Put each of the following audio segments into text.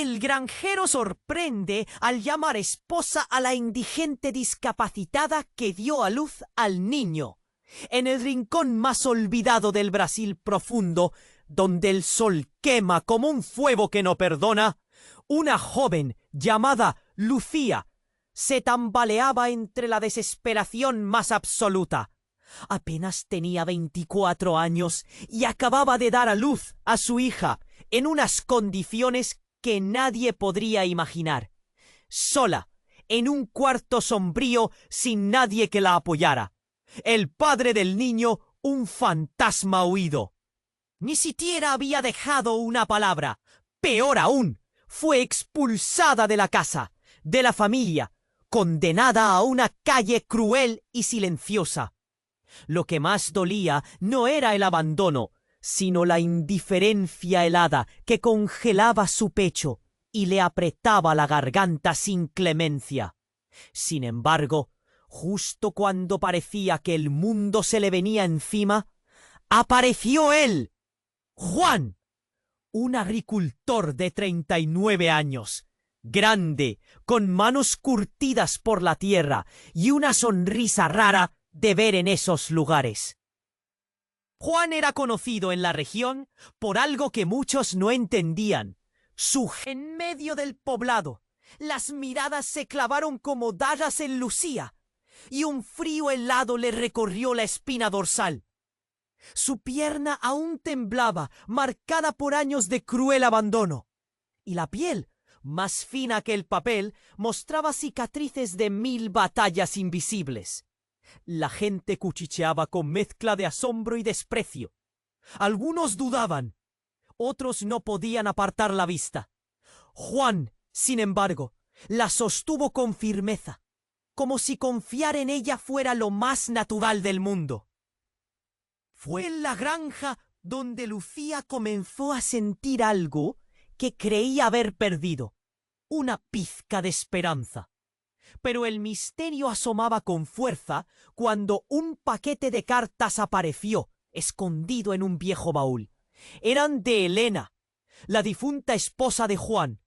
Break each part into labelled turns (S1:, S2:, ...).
S1: El granjero sorprende al llamar esposa a la indigente discapacitada que dio a luz al niño. En el rincón más olvidado del Brasil profundo, donde el sol quema como un fuego que no perdona, una joven llamada Lucía se tambaleaba entre la desesperación más absoluta. Apenas tenía 24 años y acababa de dar a luz a su hija en unas condiciones que nadie podría imaginar. Sola, en un cuarto sombrío sin nadie que la apoyara. El padre del niño, un fantasma huido. Ni siquiera había dejado una palabra. Peor aún, fue expulsada de la casa, de la familia, condenada a una calle cruel y silenciosa. Lo que más dolía no era el abandono, sino la indiferencia helada que congelaba su pecho y le apretaba la garganta sin clemencia. Sin embargo, justo cuando parecía que el mundo se le venía encima, apareció él, Juan, un agricultor de 39 años, grande, con manos curtidas por la tierra y una sonrisa rara de ver en esos lugares. Juan era conocido en la región por algo que muchos no entendían. En medio del poblado, las miradas se clavaron como dagas en Lucía, y un frío helado le recorrió la espina dorsal. Su pierna aún temblaba, marcada por años de cruel abandono, y la piel, más fina que el papel, mostraba cicatrices de 1000 batallas invisibles. La gente cuchicheaba con mezcla de asombro y desprecio. Algunos dudaban, otros no podían apartar la vista. Juan, sin embargo, la sostuvo con firmeza, como si confiar en ella fuera lo más natural del mundo. Fue en la granja donde Lucía comenzó a sentir algo que creía haber perdido, una pizca de esperanza. Pero el misterio asomaba con fuerza cuando un paquete de cartas apareció, escondido en un viejo baúl. Eran de Elena, la difunta esposa de Juan.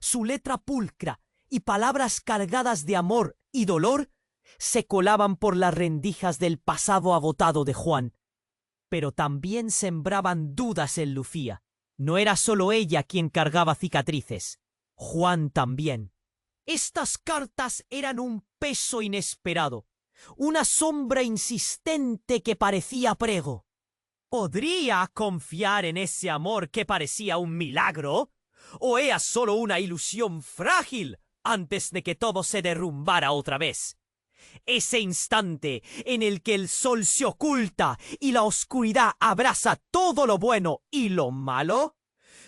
S1: Su letra pulcra y palabras cargadas de amor y dolor se colaban por las rendijas del pasado agotado de Juan. Pero también sembraban dudas en Lucía. No era solo ella quien cargaba cicatrices, Juan también. Estas cartas eran un peso inesperado, una sombra insistente que parecía prego. ¿Podría confiar en ese amor que parecía un milagro? ¿O era solo una ilusión frágil antes de que todo se derrumbara otra vez? Ese instante en el que el sol se oculta y la oscuridad abraza todo lo bueno y lo malo.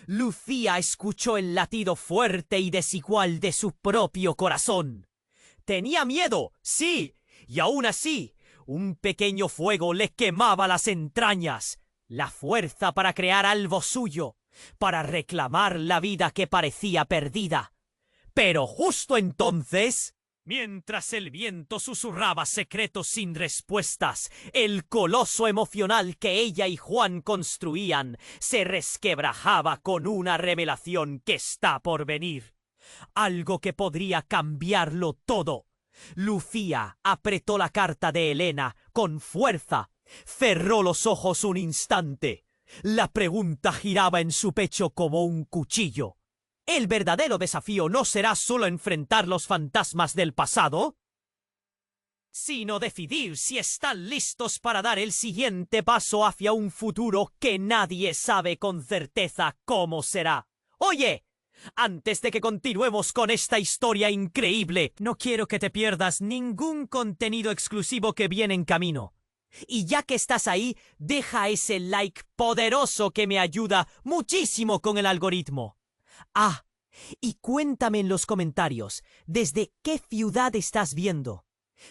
S1: Lucía escuchó el latido fuerte y desigual de su propio corazón. Tenía miedo, sí, y aún así, un pequeño fuego le quemaba las entrañas, la fuerza para crear algo suyo, para reclamar la vida que parecía perdida. Pero justo entonces, mientras el viento susurraba secretos sin respuestas, el coloso emocional que ella y Juan construían se resquebrajaba con una revelación que está por venir. Algo que podría cambiarlo todo. Lucía apretó la carta de Elena con fuerza, cerró los ojos un instante. La pregunta giraba en su pecho como un cuchillo. ¿El verdadero desafío no será solo enfrentar los fantasmas del pasado, sino decidir si están listos para dar el siguiente paso hacia un futuro que nadie sabe con certeza cómo será? Oye, antes de que continuemos con esta historia increíble, no quiero que te pierdas ningún contenido exclusivo que viene en camino. Y ya que estás ahí, deja ese like poderoso que me ayuda muchísimo con el algoritmo. Ah, y cuéntame en los comentarios desde qué ciudad estás viendo.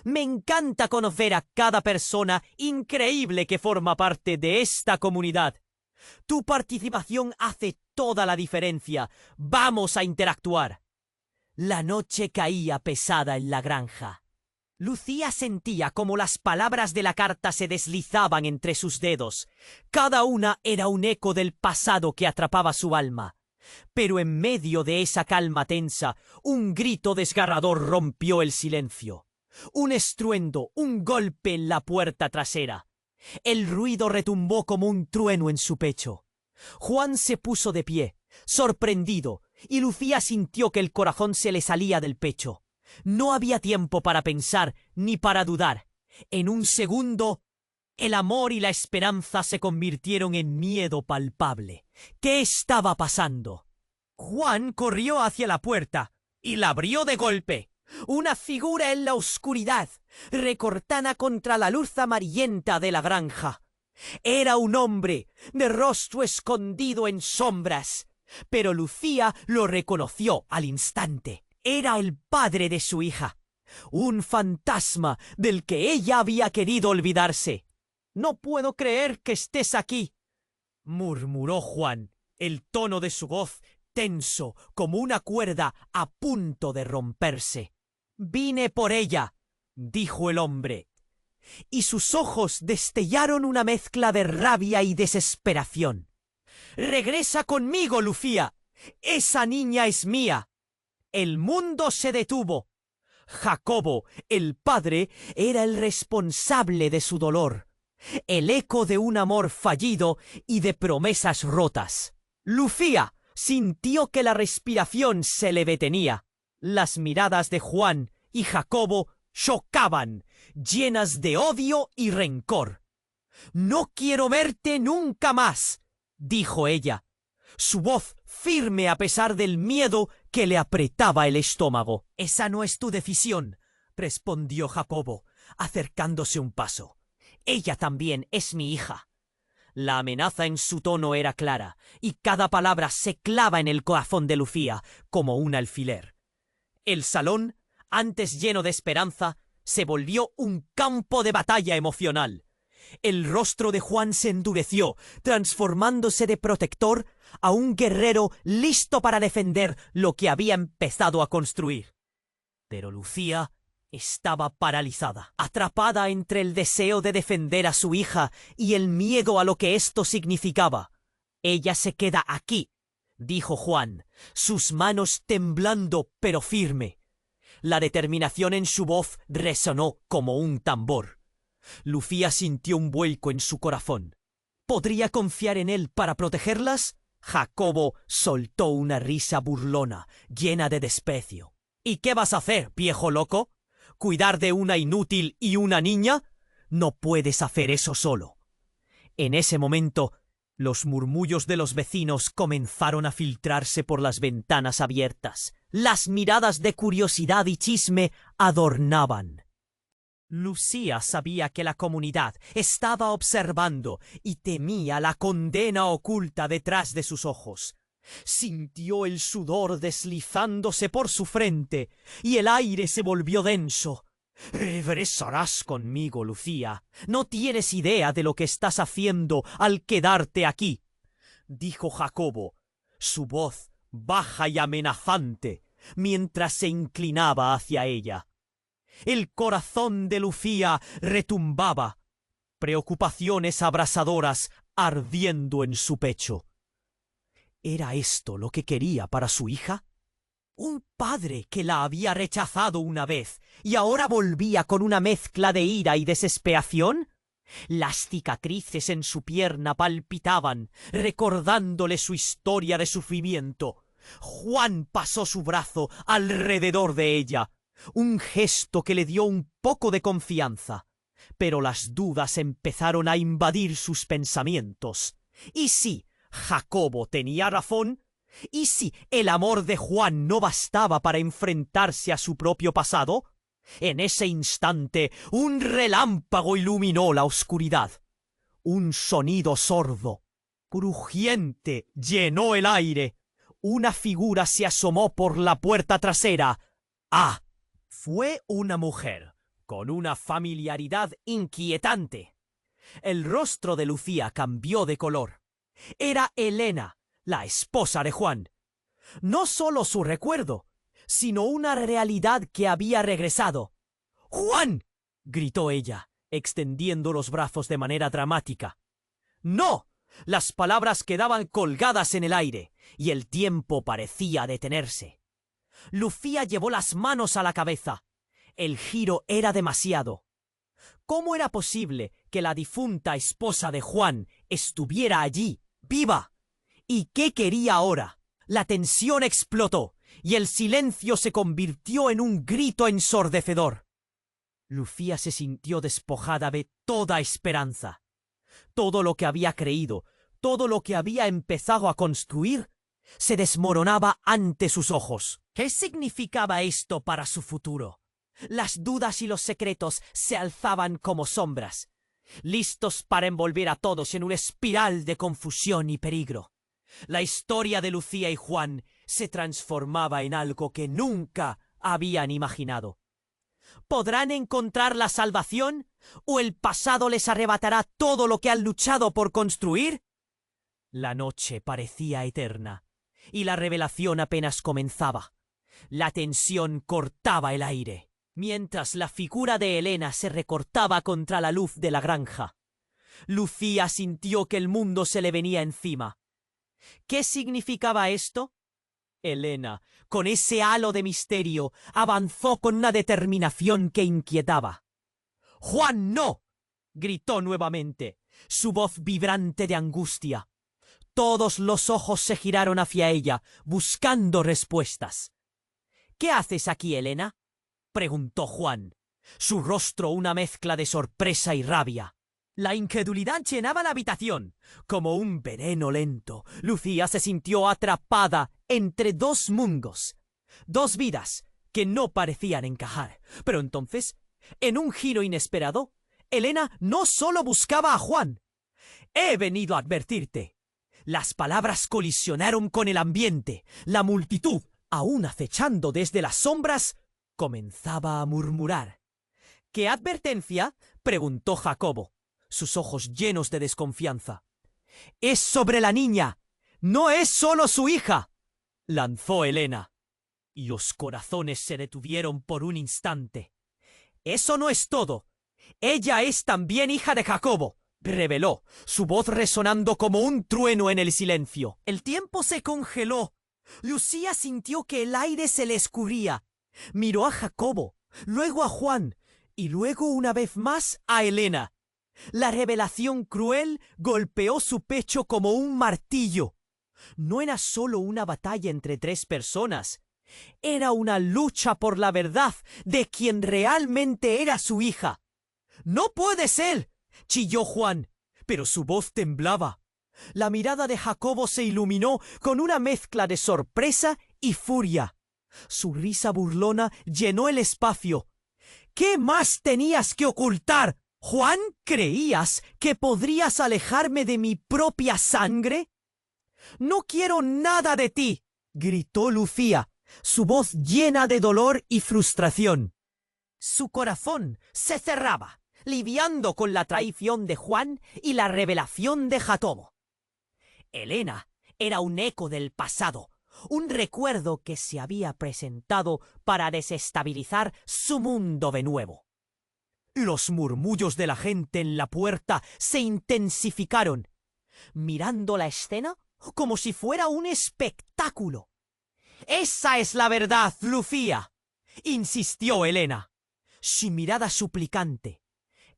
S1: Me encanta conocer a cada persona increíble que forma parte de esta comunidad. Tu participación hace toda la diferencia. Vamos a interactuar. La noche caía pesada en la granja. Lucía sentía como las palabras de la carta se deslizaban entre sus dedos. Cada una era un eco del pasado que atrapaba su alma. Pero en medio de esa calma tensa, un grito desgarrador rompió el silencio. Un estruendo, un golpe en la puerta trasera. El ruido retumbó como un trueno en su pecho. Juan se puso de pie, sorprendido, y Lucía sintió que el corazón se le salía del pecho. No había tiempo para pensar ni para dudar. En un segundo, el amor y la esperanza se convirtieron en miedo palpable. ¿Qué estaba pasando? Juan corrió hacia la puerta y la abrió de golpe. Una figura en la oscuridad, recortada contra la luz amarillenta de la granja. Era un hombre, de rostro escondido en sombras, pero Lucía lo reconoció al instante. Era el padre de su hija, un fantasma del que ella había querido olvidarse. «No puedo creer que estés aquí», murmuró Juan, el tono de su voz tenso como una cuerda a punto de romperse. «Vine por ella», dijo el hombre, y sus ojos destellaron una mezcla de rabia y desesperación. «Regresa conmigo, Lucía. Esa niña es mía». El mundo se detuvo. Jacobo, el padre, era el responsable de su dolor, el eco de un amor fallido y de promesas rotas. Lucía sintió que la respiración se le detenía. Las miradas de Juan y Jacobo chocaban, llenas de odio y rencor. «No quiero verte nunca más», dijo ella, su voz firme a pesar del miedo que le apretaba el estómago. «Esa no es tu decisión», respondió Jacobo, acercándose un paso. «Ella también es mi hija». La amenaza en su tono era clara, y cada palabra se clava en el corazón de Lucía como un alfiler. El salón, antes lleno de esperanza, se volvió un campo de batalla emocional. El rostro de Juan se endureció, transformándose de protector a un guerrero listo para defender lo que había empezado a construir. Pero Lucía estaba paralizada, atrapada entre el deseo de defender a su hija y el miedo a lo que esto significaba. «Ella se queda aquí», dijo Juan, sus manos temblando pero firme. La determinación en su voz resonó como un tambor. Lucía sintió un vuelco en su corazón. ¿Podría confiar en él para protegerlas? Jacobo soltó una risa burlona, llena de desprecio. «¿Y qué vas a hacer, viejo loco? ¿Cuidar de una inútil y una niña? No puedes hacer eso solo». En ese momento, los murmullos de los vecinos comenzaron a filtrarse por las ventanas abiertas. Las miradas de curiosidad y chisme adornaban. Lucía sabía que la comunidad estaba observando y temía la condena oculta detrás de sus ojos. Sintió el sudor deslizándose por su frente y el aire se volvió denso. «Regresarás conmigo, Lucía. No tienes idea de lo que estás haciendo al quedarte aquí», dijo Jacobo, su voz baja y amenazante, mientras se inclinaba hacia ella. El corazón de Lucía retumbaba, preocupaciones abrasadoras ardiendo en su pecho. ¿Era esto lo que quería para su hija? Un padre que la había rechazado una vez y ahora volvía con una mezcla de ira y desesperación. Las cicatrices en su pierna palpitaban, recordándole su historia de sufrimiento. Juan pasó su brazo alrededor de ella, un gesto que le dio un poco de confianza. Pero las dudas empezaron a invadir sus pensamientos. ¿Y si Jacobo tenía razón? ¿Y si el amor de Juan no bastaba para enfrentarse a su propio pasado? En ese instante, un relámpago iluminó la oscuridad. Un sonido sordo, crujiente, llenó el aire. Una figura se asomó por la puerta trasera. ¡Ah! Fue una mujer, con una familiaridad inquietante. El rostro de Lucía cambió de color. Era Elena, la esposa de Juan. No solo su recuerdo, sino una realidad que había regresado. «¡Juan!», gritó ella, extendiendo los brazos de manera dramática. «¡No! Las palabras quedaban colgadas en el aire, y el tiempo parecía detenerse. Lucía llevó las manos a la cabeza. El giro era demasiado. ¿Cómo era posible que la difunta esposa de Juan estuviera allí, viva? ¿Y qué quería ahora? La tensión explotó, y el silencio se convirtió en un grito ensordecedor. Lucía se sintió despojada de toda esperanza. Todo lo que había creído, todo lo que había empezado a construir, se desmoronaba ante sus ojos. ¿Qué significaba esto para su futuro? Las dudas y los secretos se alzaban como sombras, listos para envolver a todos en una espiral de confusión y peligro. La historia de Lucía y Juan se transformaba en algo que nunca habían imaginado. ¿Podrán encontrar la salvación? ¿O el pasado les arrebatará todo lo que han luchado por construir? La noche parecía eterna, y la revelación apenas comenzaba. La tensión cortaba el aire, mientras la figura de Helena se recortaba contra la luz de la granja. Lucía sintió que el mundo se le venía encima. ¿Qué significaba esto? Helena, con ese halo de misterio, avanzó con una determinación que inquietaba. «¡Juan, no!», gritó nuevamente, su voz vibrante de angustia. Todos los ojos se giraron hacia ella, buscando respuestas. «¿Qué haces aquí, Helena?», preguntó Juan, su rostro una mezcla de sorpresa y rabia. La incredulidad llenaba la habitación. Como un veneno lento, Lucía se sintió atrapada entre dos mundos, dos vidas que no parecían encajar. Pero entonces, en un giro inesperado, Helena no solo buscaba a Juan. «He venido a advertirte». Las palabras colisionaron con el ambiente. La multitud, aún acechando desde las sombras, comenzaba a murmurar. «¿Qué advertencia?», preguntó Jacobo, sus ojos llenos de desconfianza. «Es sobre la niña. No es solo su hija», lanzó Helena. Y los corazones se detuvieron por un instante. «Eso no es todo. Ella es también hija de Jacobo», reveló, su voz resonando como un trueno en el silencio. El tiempo se congeló. Lucía sintió que el aire se le escurría. Miró a Jacobo, luego a Juan, y luego una vez más a Helena. La revelación cruel golpeó su pecho como un martillo. No era solo una batalla entre tres personas. Era una lucha por la verdad de quien realmente era su hija. «¡No puede ser!», chilló Juan, pero su voz temblaba. La mirada de Jacobo se iluminó con una mezcla de sorpresa y furia. Su risa burlona llenó el espacio. «¿Qué más tenías que ocultar, Juan? ¿Creías que podrías alejarme de mi propia sangre?» «No quiero nada de ti», gritó Lucía, su voz llena de dolor y frustración. Su corazón se cerraba, lidiando con la traición de Juan y la revelación de Jacobo. Helena era un eco del pasado, un recuerdo que se había presentado para desestabilizar su mundo de nuevo. Los murmullos de la gente en la puerta se intensificaron, mirando la escena como si fuera un espectáculo. «Esa es la verdad, Lucía», insistió Helena, su mirada suplicante.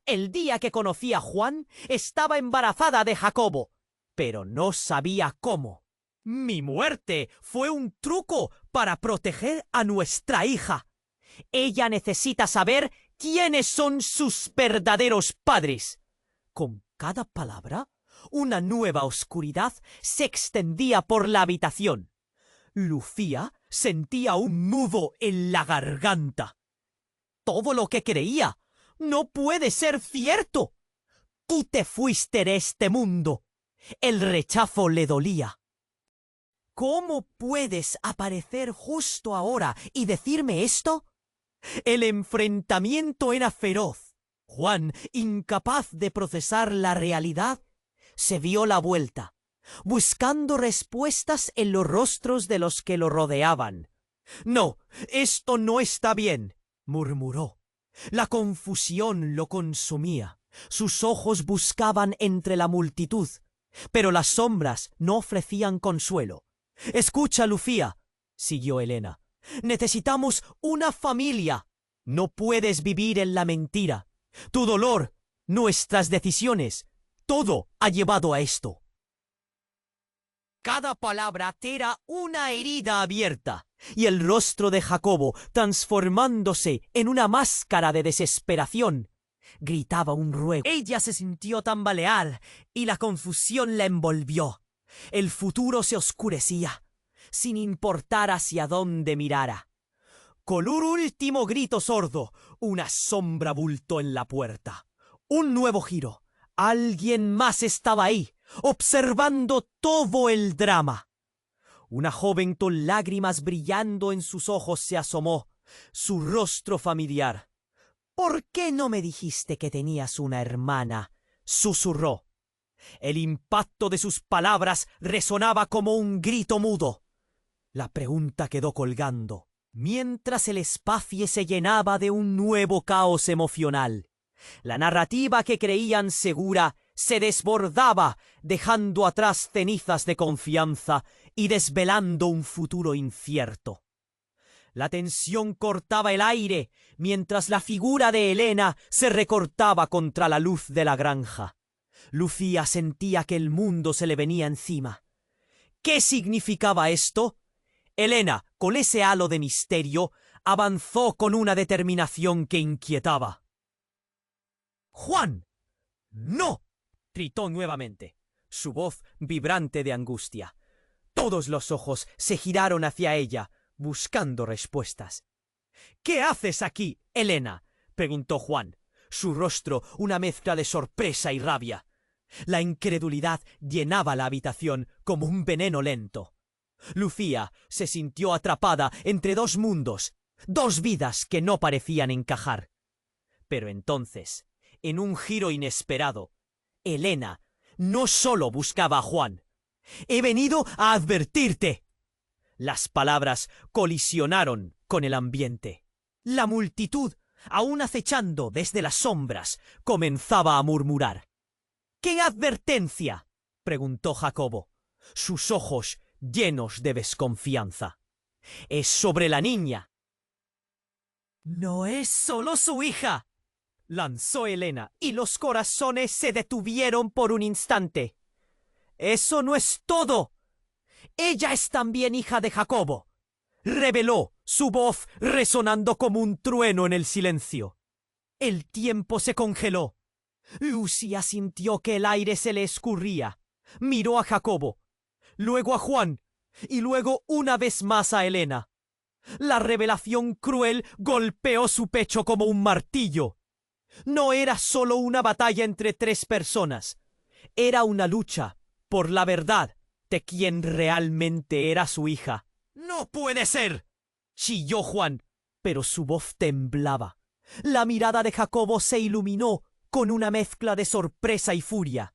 S1: El día que conocí a Juan, estaba embarazada de Jacobo, pero no sabía cómo. Mi muerte fue un truco para proteger a nuestra hija. Ella necesita saber quiénes son sus verdaderos padres. Con cada palabra, una nueva oscuridad se extendía por la habitación. Lucía sentía un nudo en la garganta. Todo lo que creía no puede ser cierto. Tú te fuiste de este mundo. El rechazo le dolía. ¿Cómo puedes aparecer justo ahora y decirme esto? El enfrentamiento era feroz. Juan, incapaz de procesar la realidad, se dio la vuelta, buscando respuestas en los rostros de los que lo rodeaban. «No, esto no está bien», murmuró. La confusión lo consumía. Sus ojos buscaban entre la multitud, Pero las sombras no ofrecían consuelo. «Escucha, Lucía», siguió Helena. «Necesitamos una familia. No puedes vivir en la mentira. Tu dolor, nuestras decisiones, todo ha llevado a esto». Cada palabra era una herida abierta, y el rostro de Jacobo, transformándose en una máscara de desesperación, gritaba un ruego. Ella se sintió tambalear, y la confusión la envolvió. El futuro se oscurecía, sin importar hacia dónde mirara. Con un último grito sordo, una sombra bultó en la puerta. Un nuevo giro. Alguien más estaba ahí, observando todo el drama. Una joven con lágrimas brillando en sus ojos se asomó, su rostro familiar. «¿Por qué no me dijiste que tenías una hermana?», susurró. El impacto de sus palabras resonaba como un grito mudo. La pregunta quedó colgando, mientras el espacio se llenaba de un nuevo caos emocional. La narrativa que creían segura se desbordaba, dejando atrás cenizas de confianza y desvelando un futuro incierto. La tensión cortaba el aire, mientras la figura de Helena se recortaba contra la luz de la granja. Lucía sentía que el mundo se le venía encima. ¿Qué significaba esto? Helena, con ese halo de misterio, avanzó con una determinación que inquietaba. «¡Juan! ¡No!», gritó nuevamente, su voz vibrante de angustia. Todos los ojos se giraron hacia ella, buscando respuestas. «¿Qué haces aquí, Helena?», preguntó Juan, su rostro una mezcla de sorpresa y rabia. La incredulidad llenaba la habitación como un veneno lento. Lucía se sintió atrapada entre dos mundos, dos vidas que no parecían encajar. Pero entonces, en un giro inesperado, Helena no solo buscaba a Juan. «He venido a advertirte». Las palabras colisionaron con el ambiente. La multitud, aún acechando desde las sombras, comenzaba a murmurar. «¿Qué advertencia?», preguntó Jacobo, sus ojos llenos de desconfianza. «Es sobre la niña». «No es solo su hija», lanzó Helena, y los corazones se detuvieron por un instante. «Eso no es todo. Ella es también hija de Jacobo», reveló, su voz resonando como un trueno en el silencio. El tiempo se congeló. Lucía sintió que el aire se le escurría. Miró a Jacobo, luego a Juan, y luego una vez más a Helena. La revelación cruel golpeó su pecho como un martillo. No era solo una batalla entre tres personas. Era una lucha por la verdad de quien realmente era su hija. «¡No puede ser!», chilló Juan, pero su voz temblaba. La mirada de Jacobo se iluminó con una mezcla de sorpresa y furia.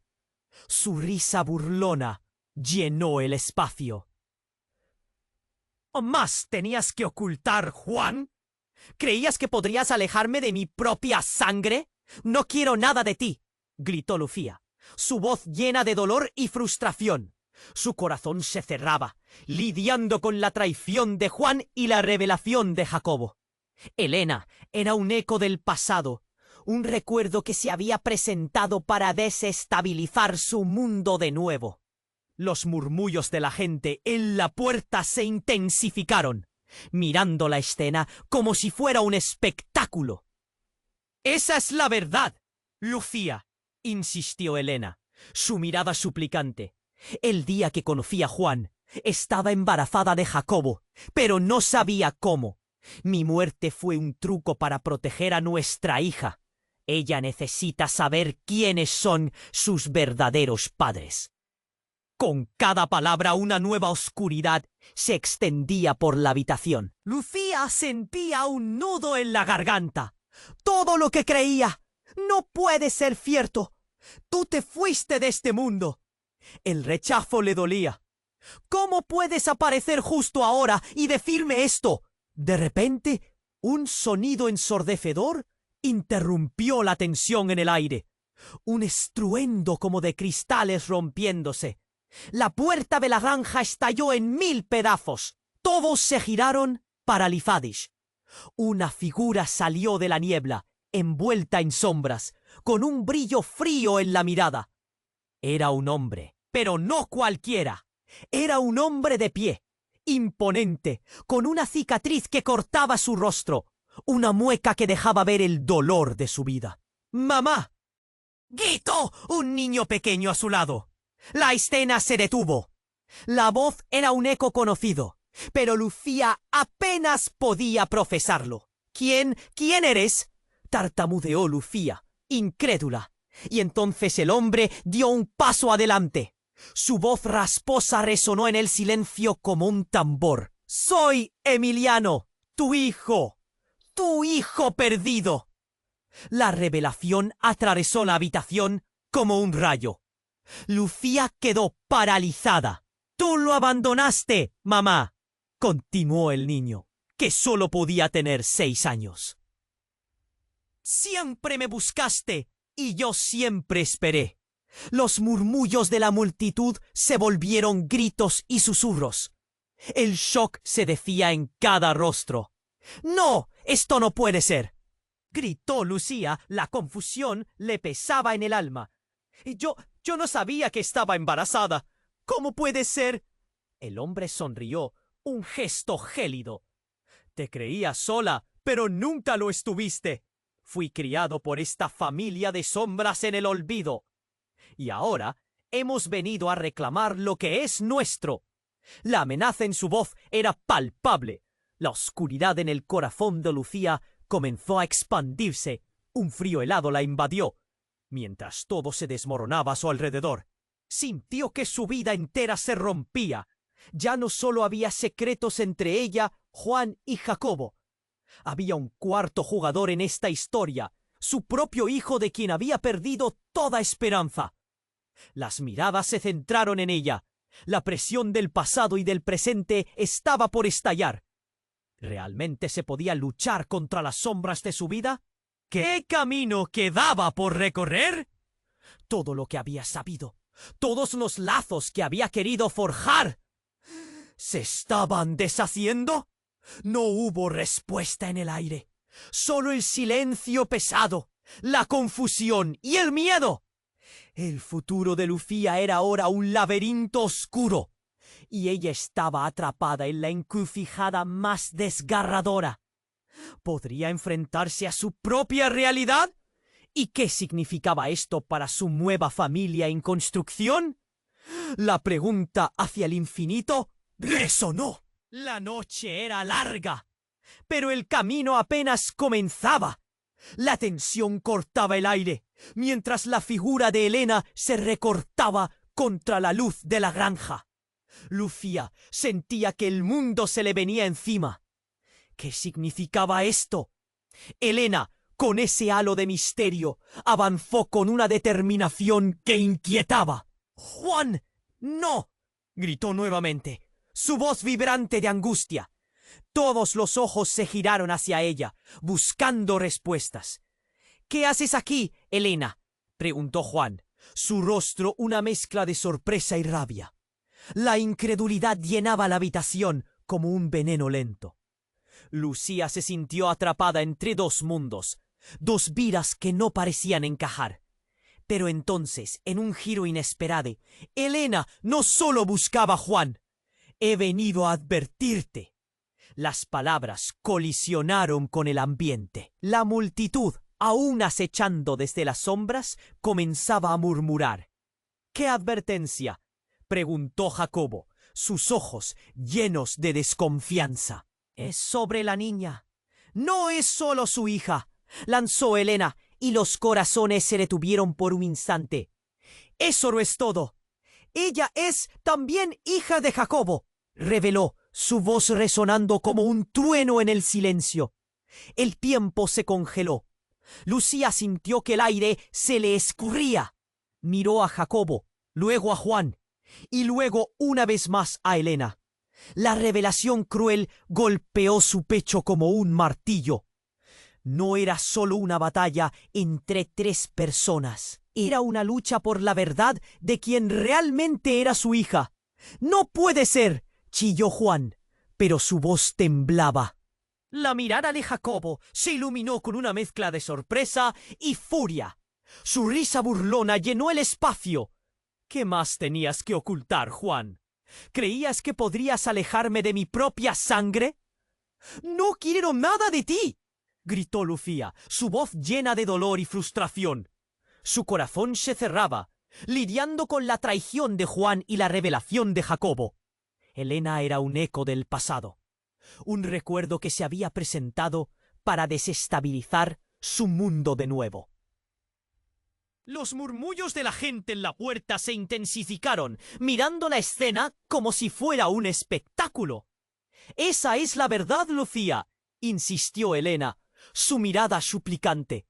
S1: Su risa burlona llenó el espacio. «¿Más tenías que ocultar, Juan? ¿Creías que podrías alejarme de mi propia sangre? No quiero nada de ti», gritó Lucía, su voz llena de dolor y frustración. Su corazón se cerraba, lidiando con la traición de Juan y la revelación de Jacobo. Helena era un eco del pasado, un recuerdo que se había presentado para desestabilizar su mundo de nuevo. Los murmullos de la gente en la puerta se intensificaron, mirando la escena como si fuera un espectáculo. «Esa es la verdad, Lucía», insistió Helena, su mirada suplicante. El día que conocí a Juan, estaba embarazada de Jacobo, pero no sabía cómo. Mi muerte fue un truco para proteger a nuestra hija. Ella necesita saber quiénes son sus verdaderos padres. Con cada palabra una nueva oscuridad se extendía por la habitación. Lucía sentía un nudo en la garganta. Todo lo que creía no puede ser cierto. Tú te fuiste de este mundo. El rechazo le dolía. ¿Cómo puedes aparecer justo ahora y decirme esto? De repente, un sonido ensordecedor interrumpió la tensión en el aire. Un estruendo como de cristales rompiéndose. La puerta de la granja estalló en 1000 pedazos. Todos se giraron para Lifadish. Una figura salió de la niebla, envuelta en sombras, con un brillo frío en la mirada. Era un hombre, pero no cualquiera. Era un hombre de pie, imponente, con una cicatriz que cortaba su rostro, una mueca que dejaba ver el dolor de su vida. ¡Mamá!, gritó un niño pequeño a su lado. La escena se detuvo. La voz era un eco conocido, pero Lucía apenas podía profesarlo. ¿Quién eres?, tartamudeó Lucía, incrédula. Y entonces el hombre dio un paso adelante. Su voz rasposa resonó en el silencio como un tambor. «Soy Emiliano, tu hijo perdido». La revelación atravesó la habitación como un rayo. Lucía quedó paralizada. «Tú lo abandonaste, mamá», continuó el niño, que solo podía tener 6 años. «Siempre me buscaste y yo siempre esperé». Los murmullos de la multitud se volvieron gritos y susurros. El shock se decía en cada rostro. «¡No! ¡Esto no puede ser!», gritó Lucía. La confusión le pesaba en el alma. Yo no sabía que estaba embarazada. ¿Cómo puede ser? El hombre sonrió, un gesto gélido. «Te creía sola, pero nunca lo estuviste. Fui criado por esta familia de sombras en el olvido. Y ahora hemos venido a reclamar lo que es nuestro». La amenaza en su voz era palpable. La oscuridad en el corazón de Lucía comenzó a expandirse. Un frío helado la invadió. Mientras todo se desmoronaba a su alrededor, sintió que su vida entera se rompía. Ya no solo había secretos entre ella, Juan y Jacobo. Había un cuarto jugador en esta historia, su propio hijo, de quien había perdido toda esperanza. Las miradas se centraron en ella. La presión del pasado y del presente estaba por estallar. ¿Realmente se podía luchar contra las sombras de su vida? ¿Qué camino quedaba por recorrer? Todo lo que había sabido, todos los lazos que había querido forjar, ¿se estaban deshaciendo? No hubo respuesta en el aire. Solo el silencio pesado, la confusión y el miedo. El futuro de Lucía era ahora un laberinto oscuro, y ella estaba atrapada en la encrucijada más desgarradora. ¿Podría enfrentarse a su propia realidad? ¿Y qué significaba esto para su nueva familia en construcción? La pregunta hacia el infinito resonó. La noche era larga, pero el camino apenas comenzaba. La tensión cortaba el aire, mientras la figura de Elena se recortaba contra la luz de la granja. Lucía sentía que el mundo se le venía encima. ¿Qué significaba esto? Elena, con ese halo de misterio, avanzó con una determinación que inquietaba. «¡Juan, no!», gritó nuevamente, su voz vibrante de angustia. Todos los ojos se giraron hacia ella, buscando respuestas. «¿Qué haces aquí, Elena?», preguntó Juan, su rostro una mezcla de sorpresa y rabia. La incredulidad llenaba la habitación como un veneno lento. Lucía se sintió atrapada entre dos mundos, dos vidas que no parecían encajar. Pero entonces, en un giro inesperado, Elena no solo buscaba a Juan. «He venido a advertirte». Las palabras colisionaron con el ambiente. La multitud, aún acechando desde las sombras, comenzaba a murmurar. «¿Qué advertencia?», preguntó Jacobo, sus ojos llenos de desconfianza. «Es sobre la niña. No es solo su hija», lanzó Elena, y los corazones se detuvieron por un instante. «Eso no es todo. Ella es también hija de Jacobo», reveló, su voz resonando como un trueno en el silencio. El tiempo se congeló. Lucía sintió que el aire se le escurría. Miró a Jacobo, luego a Juan, y luego una vez más a Elena. La revelación cruel golpeó su pecho como un martillo. No era solo una batalla entre 3 personas. Era una lucha por la verdad de quien realmente era su hija. «¡No puede ser!», chilló Juan, pero su voz temblaba. La mirada de Jacobo se iluminó con una mezcla de sorpresa y furia. Su risa burlona llenó el espacio. «¿Qué más tenías que ocultar, Juan? ¿Creías que podrías alejarme de mi propia sangre?» «No quiero nada de ti», gritó Lucía, su voz llena de dolor y frustración. Su corazón se cerraba, lidiando con la traición de Juan y la revelación de Jacobo. Elena era un eco del pasado, un recuerdo que se había presentado para desestabilizar su mundo de nuevo. Los murmullos de la gente en la puerta se intensificaron, mirando la escena como si fuera un espectáculo. «Esa es la verdad, Lucía», insistió Elena, su mirada suplicante.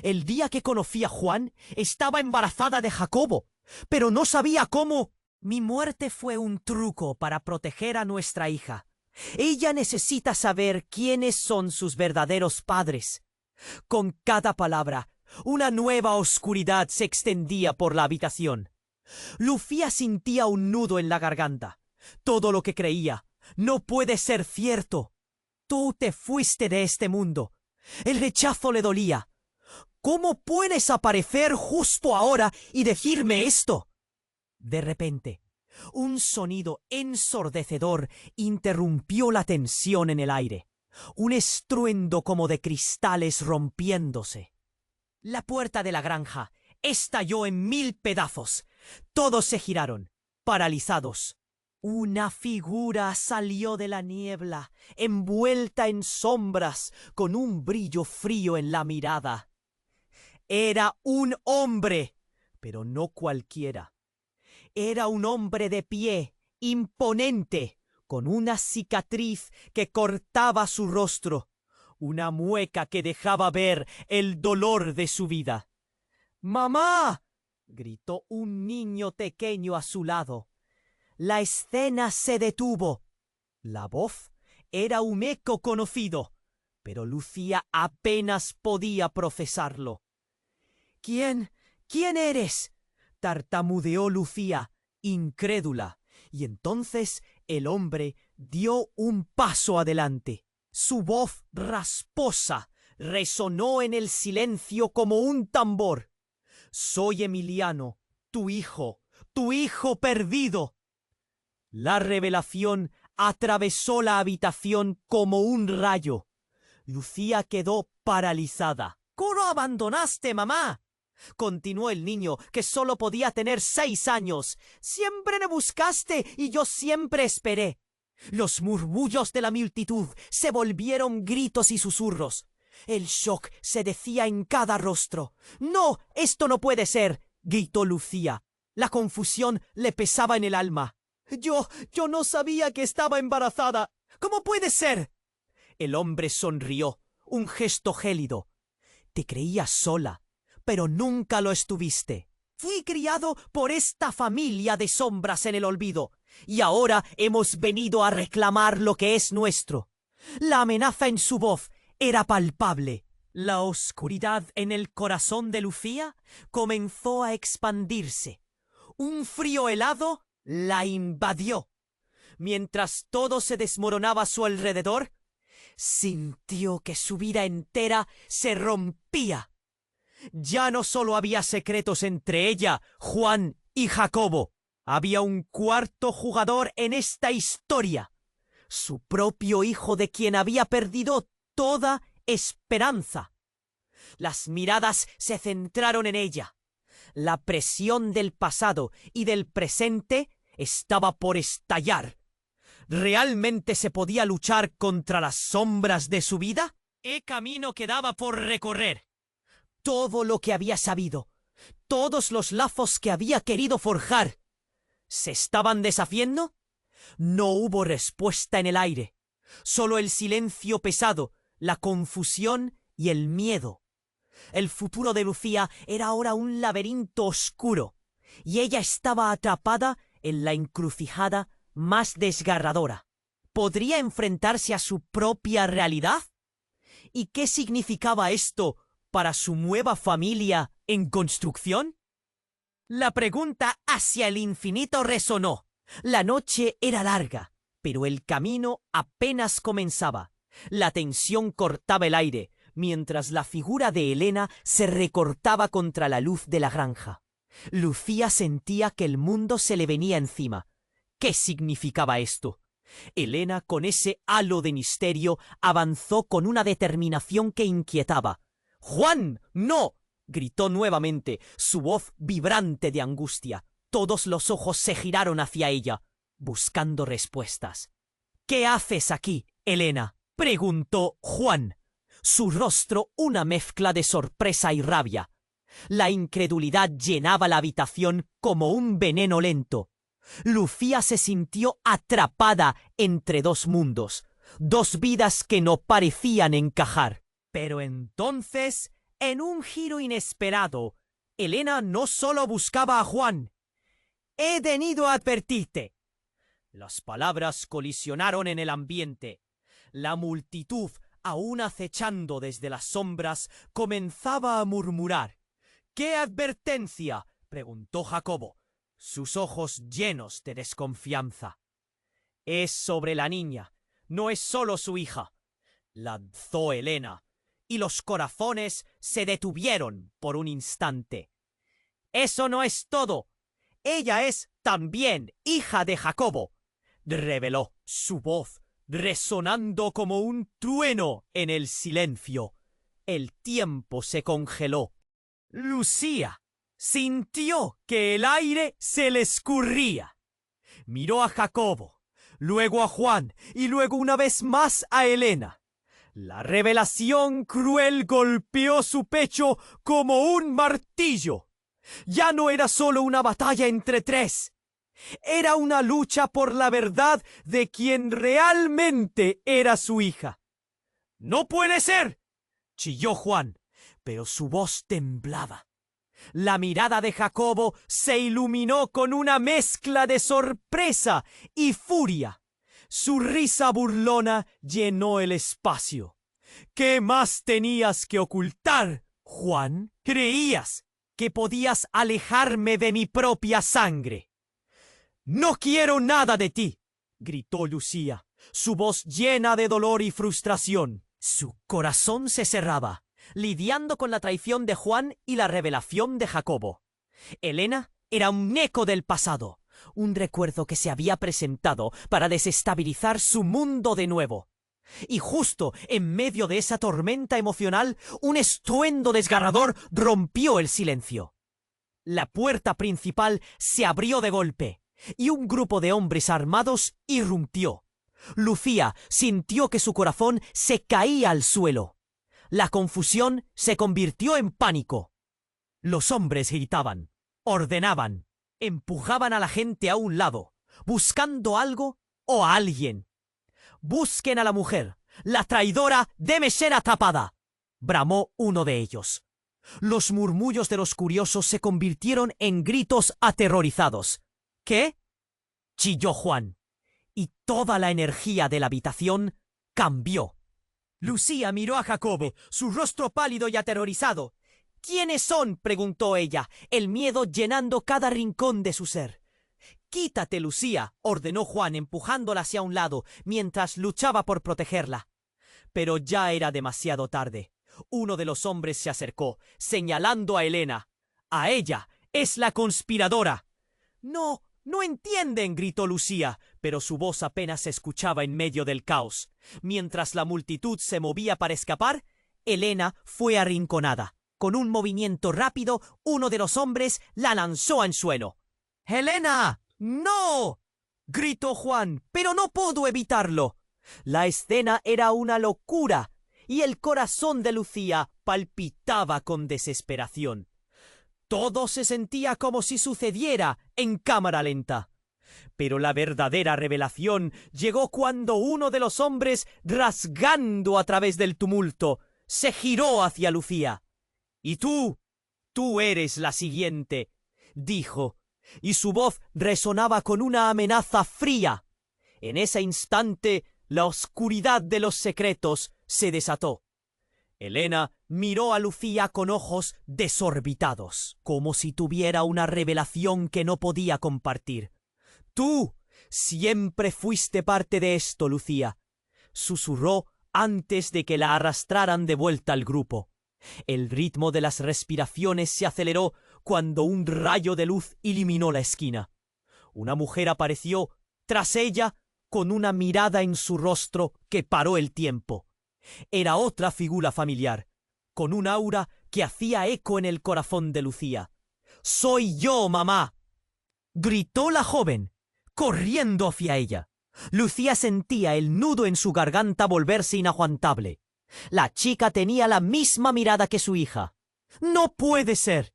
S1: «El día que conocí a Juan, estaba embarazada de Jacobo, pero no sabía cómo. Mi muerte fue un truco para proteger a nuestra hija. Ella necesita saber quiénes son sus verdaderos padres». Con cada palabra, una nueva oscuridad se extendía por la habitación. Lucía sentía un nudo en la garganta. Todo lo que creía no puede ser cierto. Tú te fuiste de este mundo. El rechazo le dolía. ¿Cómo puedes aparecer justo ahora y decirme esto? De repente, un sonido ensordecedor interrumpió la tensión en el aire. Un estruendo como de cristales rompiéndose. La puerta de la granja estalló en 1000 pedazos. Todos se giraron, paralizados. Una figura salió de la niebla, envuelta en sombras, con un brillo frío en la mirada. Era un hombre, pero no cualquiera. Era un hombre de pie, imponente, con una cicatriz que cortaba su rostro, una mueca que dejaba ver el dolor de su vida. «¡Mamá!», gritó un niño pequeño a su lado. La escena se detuvo. La voz era un eco conocido, pero Lucía apenas podía procesarlo. «¿Quién eres?», tartamudeó Lucía, incrédula, y entonces el hombre dio un paso adelante. Su voz rasposa resonó en el silencio como un tambor. «Soy Emiliano, tu hijo perdido». La revelación atravesó la habitación como un rayo. Lucía quedó paralizada. «¿Cómo abandonaste, mamá?», continuó el niño, que solo podía tener 6 años. «Siempre me buscaste y yo siempre esperé». Los murmullos de la multitud se volvieron gritos y susurros. El shock se decía en cada rostro. «No, esto no puede ser», gritó Lucía. La confusión le pesaba en el alma. Yo no sabía que estaba embarazada. ¿Cómo puede ser?» El hombre sonrió, un gesto gélido. «Te creías sola, pero nunca lo estuviste. Fui criado por esta familia de sombras en el olvido, y ahora hemos venido a reclamar lo que es nuestro». La amenaza en su voz era palpable. La oscuridad en el corazón de Lucía comenzó a expandirse. Un frío helado la invadió. Mientras todo se desmoronaba a su alrededor, sintió que su vida entera se rompía. Ya no solo había secretos entre ella, Juan y Jacobo. Había un cuarto jugador en esta historia. Su propio hijo, de quien había perdido toda esperanza. Las miradas se centraron en ella. La presión del pasado y del presente estaba por estallar. ¿Realmente se podía luchar contra las sombras de su vida? ¿Qué camino quedaba por recorrer? Todo lo que había sabido, todos los lazos que había querido forjar, ¿se estaban deshaciendo? No hubo respuesta en el aire, solo el silencio pesado, la confusión y el miedo. El futuro de Lucía era ahora un laberinto oscuro, y ella estaba atrapada en la encrucijada más desgarradora. ¿Podría enfrentarse a su propia realidad? ¿Y qué significaba esto para su nueva familia en construcción? La pregunta hacia el infinito resonó. La noche era larga, pero el camino apenas comenzaba. La tensión cortaba el aire, mientras la figura de Helena se recortaba contra la luz de la granja. Lucía sentía que el mundo se le venía encima. ¿Qué significaba esto? Helena, con ese halo de misterio, avanzó con una determinación que inquietaba. «¡Juan, no!», gritó nuevamente, su voz vibrante de angustia. Todos los ojos se giraron hacia ella, buscando respuestas. «¿Qué haces aquí, Helena?», preguntó Juan. Su rostro una mezcla de sorpresa y rabia. La incredulidad llenaba la habitación como un veneno lento. Lucía se sintió atrapada entre dos mundos, dos vidas que no parecían encajar. Pero entonces, en un giro inesperado, Helena no solo buscaba a Juan. «He venido a advertirte». Las palabras colisionaron en el ambiente. La multitud, aún acechando desde las sombras, comenzaba a murmurar. «¿Qué advertencia?», preguntó Jacobo, sus ojos llenos de desconfianza. «Es sobre la niña, no es solo su hija», lanzó Helena, y los corazones se detuvieron por un instante. «Eso no es todo. Ella es también hija de Jacobo», reveló, su voz resonando como un trueno en el silencio. El tiempo se congeló. Lucía sintió que el aire se le escurría. Miró a Jacobo, luego a Juan y luego una vez más a Helena. La revelación cruel golpeó su pecho como un martillo. Ya no era solo una batalla entre tres. Era una lucha por la verdad de quien realmente era su hija. «¡No puede ser!», chilló Juan, pero su voz temblaba. La mirada de Jacobo se iluminó con una mezcla de sorpresa y furia. Su risa burlona llenó el espacio. «¿Qué más tenías que ocultar, Juan? ¿Creías que podías alejarme de mi propia sangre?» «No quiero nada de ti», gritó Lucía, su voz llena de dolor y frustración. Su corazón se cerraba, lidiando con la traición de Juan y la revelación de Jacobo. Helena era un eco del pasado, un recuerdo que se había presentado para desestabilizar su mundo de nuevo. Y justo en medio de esa tormenta emocional, un estruendo desgarrador rompió el silencio. La puerta principal se abrió de golpe, y un grupo de hombres armados irrumpió. Lucía sintió que su corazón se caía al suelo. La confusión se convirtió en pánico. Los hombres gritaban, ordenaban, empujaban a la gente a un lado, buscando algo o a alguien. «Busquen a la mujer. La traidora debe ser atrapada», bramó uno de ellos. Los murmullos de los curiosos se convirtieron en gritos aterrorizados. «¿Qué?», chilló Juan, y toda la energía de la habitación cambió. Lucía miró a Jacobo, su rostro pálido y aterrorizado. «¿Quiénes son?», preguntó ella, el miedo llenando cada rincón de su ser. «Quítate, Lucía», ordenó Juan, empujándola hacia un lado, mientras luchaba por protegerla. Pero ya era demasiado tarde. Uno de los hombres se acercó, señalando a Helena. «A ella, es la conspiradora». «No, no entienden», gritó Lucía, pero su voz apenas se escuchaba en medio del caos. Mientras la multitud se movía para escapar, Helena fue arrinconada. Con un movimiento rápido, uno de los hombres la lanzó al suelo. «¡Helena! ¡No!», gritó Juan, pero no pudo evitarlo. La escena era una locura, y el corazón de Lucía palpitaba con desesperación. Todo se sentía como si sucediera en cámara lenta. Pero la verdadera revelación llegó cuando uno de los hombres, rasgando a través del tumulto, se giró hacia Lucía. «Y tú eres la siguiente», dijo, y su voz resonaba con una amenaza fría. En ese instante, la oscuridad de los secretos se desató. Helena miró a Lucía con ojos desorbitados, como si tuviera una revelación que no podía compartir. «Tú siempre fuiste parte de esto, Lucía», susurró antes de que la arrastraran de vuelta al grupo. El ritmo de las respiraciones se aceleró cuando un rayo de luz iluminó la esquina. Una mujer apareció tras ella con una mirada en su rostro que paró el tiempo. Era otra figura familiar, con un aura que hacía eco en el corazón de Lucía. «¡Soy yo, mamá!», gritó la joven, corriendo hacia ella. Lucía sentía el nudo en su garganta volverse inaguantable. La chica tenía la misma mirada que su hija. «¡No puede ser!».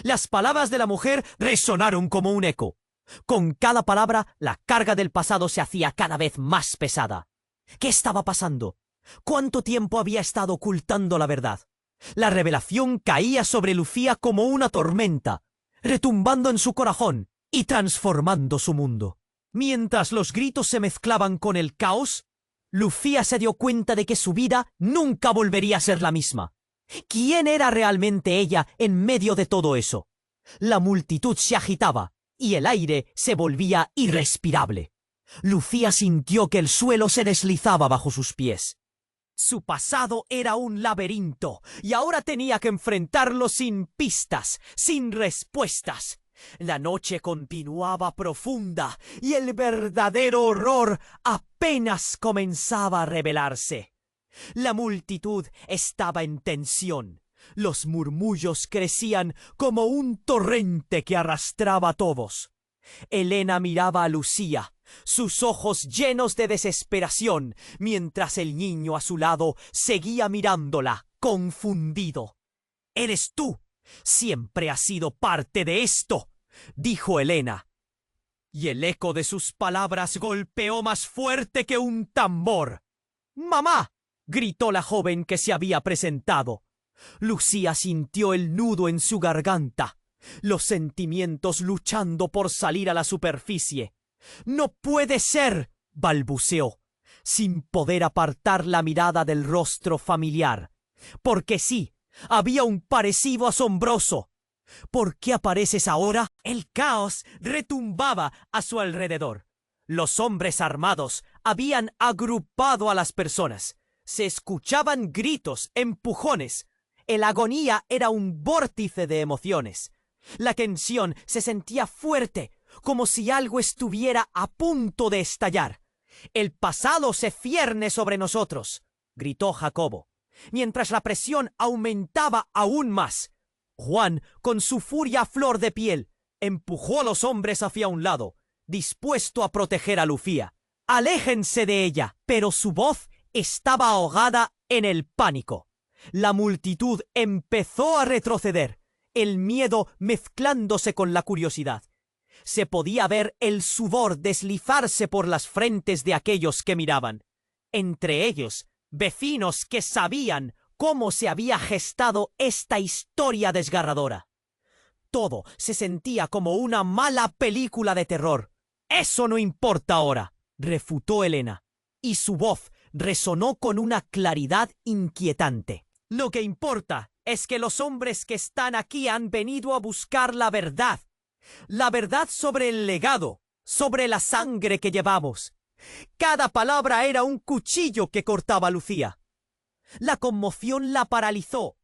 S1: Las palabras de la mujer resonaron como un eco. Con cada palabra, la carga del pasado se hacía cada vez más pesada. ¿Qué estaba pasando? ¿Cuánto tiempo había estado ocultando la verdad? La revelación caía sobre Lucía como una tormenta, retumbando en su corazón y transformando su mundo. Mientras los gritos se mezclaban con el caos, Lucía se dio cuenta de que su vida nunca volvería a ser la misma. ¿Quién era realmente ella en medio de todo eso? La multitud se agitaba y el aire se volvía irrespirable. Lucía sintió que el suelo se deslizaba bajo sus pies. Su pasado era un laberinto y ahora tenía que enfrentarlo sin pistas, sin respuestas. La noche continuaba profunda y el verdadero horror apenas comenzaba a revelarse. La multitud estaba en tensión. Los murmullos crecían como un torrente que arrastraba a todos. Elena miraba a Lucía, sus ojos llenos de desesperación, mientras el niño a su lado seguía mirándola, confundido. «Eres tú. Siempre has sido parte de esto», dijo Elena. Y el eco de sus palabras golpeó más fuerte que un tambor. «¡Mamá!», gritó la joven que se había presentado. Lucía sintió el nudo en su garganta, los sentimientos luchando por salir a la superficie. «¡No puede ser!», balbuceó, sin poder apartar la mirada del rostro familiar. Porque sí, había un parecido asombroso. «¿Por qué apareces ahora?». El caos retumbaba a su alrededor. Los hombres armados habían agrupado a las personas. Se escuchaban gritos, empujones. La agonía era un vórtice de emociones. La tensión se sentía fuerte, como si algo estuviera a punto de estallar. «El pasado se cierne sobre nosotros», gritó Jacobo, mientras la presión aumentaba aún más. Juan, con su furia a flor de piel, empujó a los hombres hacia un lado, dispuesto a proteger a Lucía. «¡Aléjense de ella!», pero su voz estaba ahogada en el pánico. La multitud empezó a retroceder, el miedo mezclándose con la curiosidad. Se podía ver el sudor deslizarse por las frentes de aquellos que miraban. Entre ellos, vecinos que sabían cómo se había gestado esta historia desgarradora. Todo se sentía como una mala película de terror. «Eso no importa ahora», refutó Elena, y su voz resonó con una claridad inquietante. «Lo que importa es que los hombres que están aquí han venido a buscar la verdad. La verdad sobre el legado, sobre la sangre que llevamos». Cada palabra era un cuchillo que cortaba a Lucía. La conmoción la paralizó.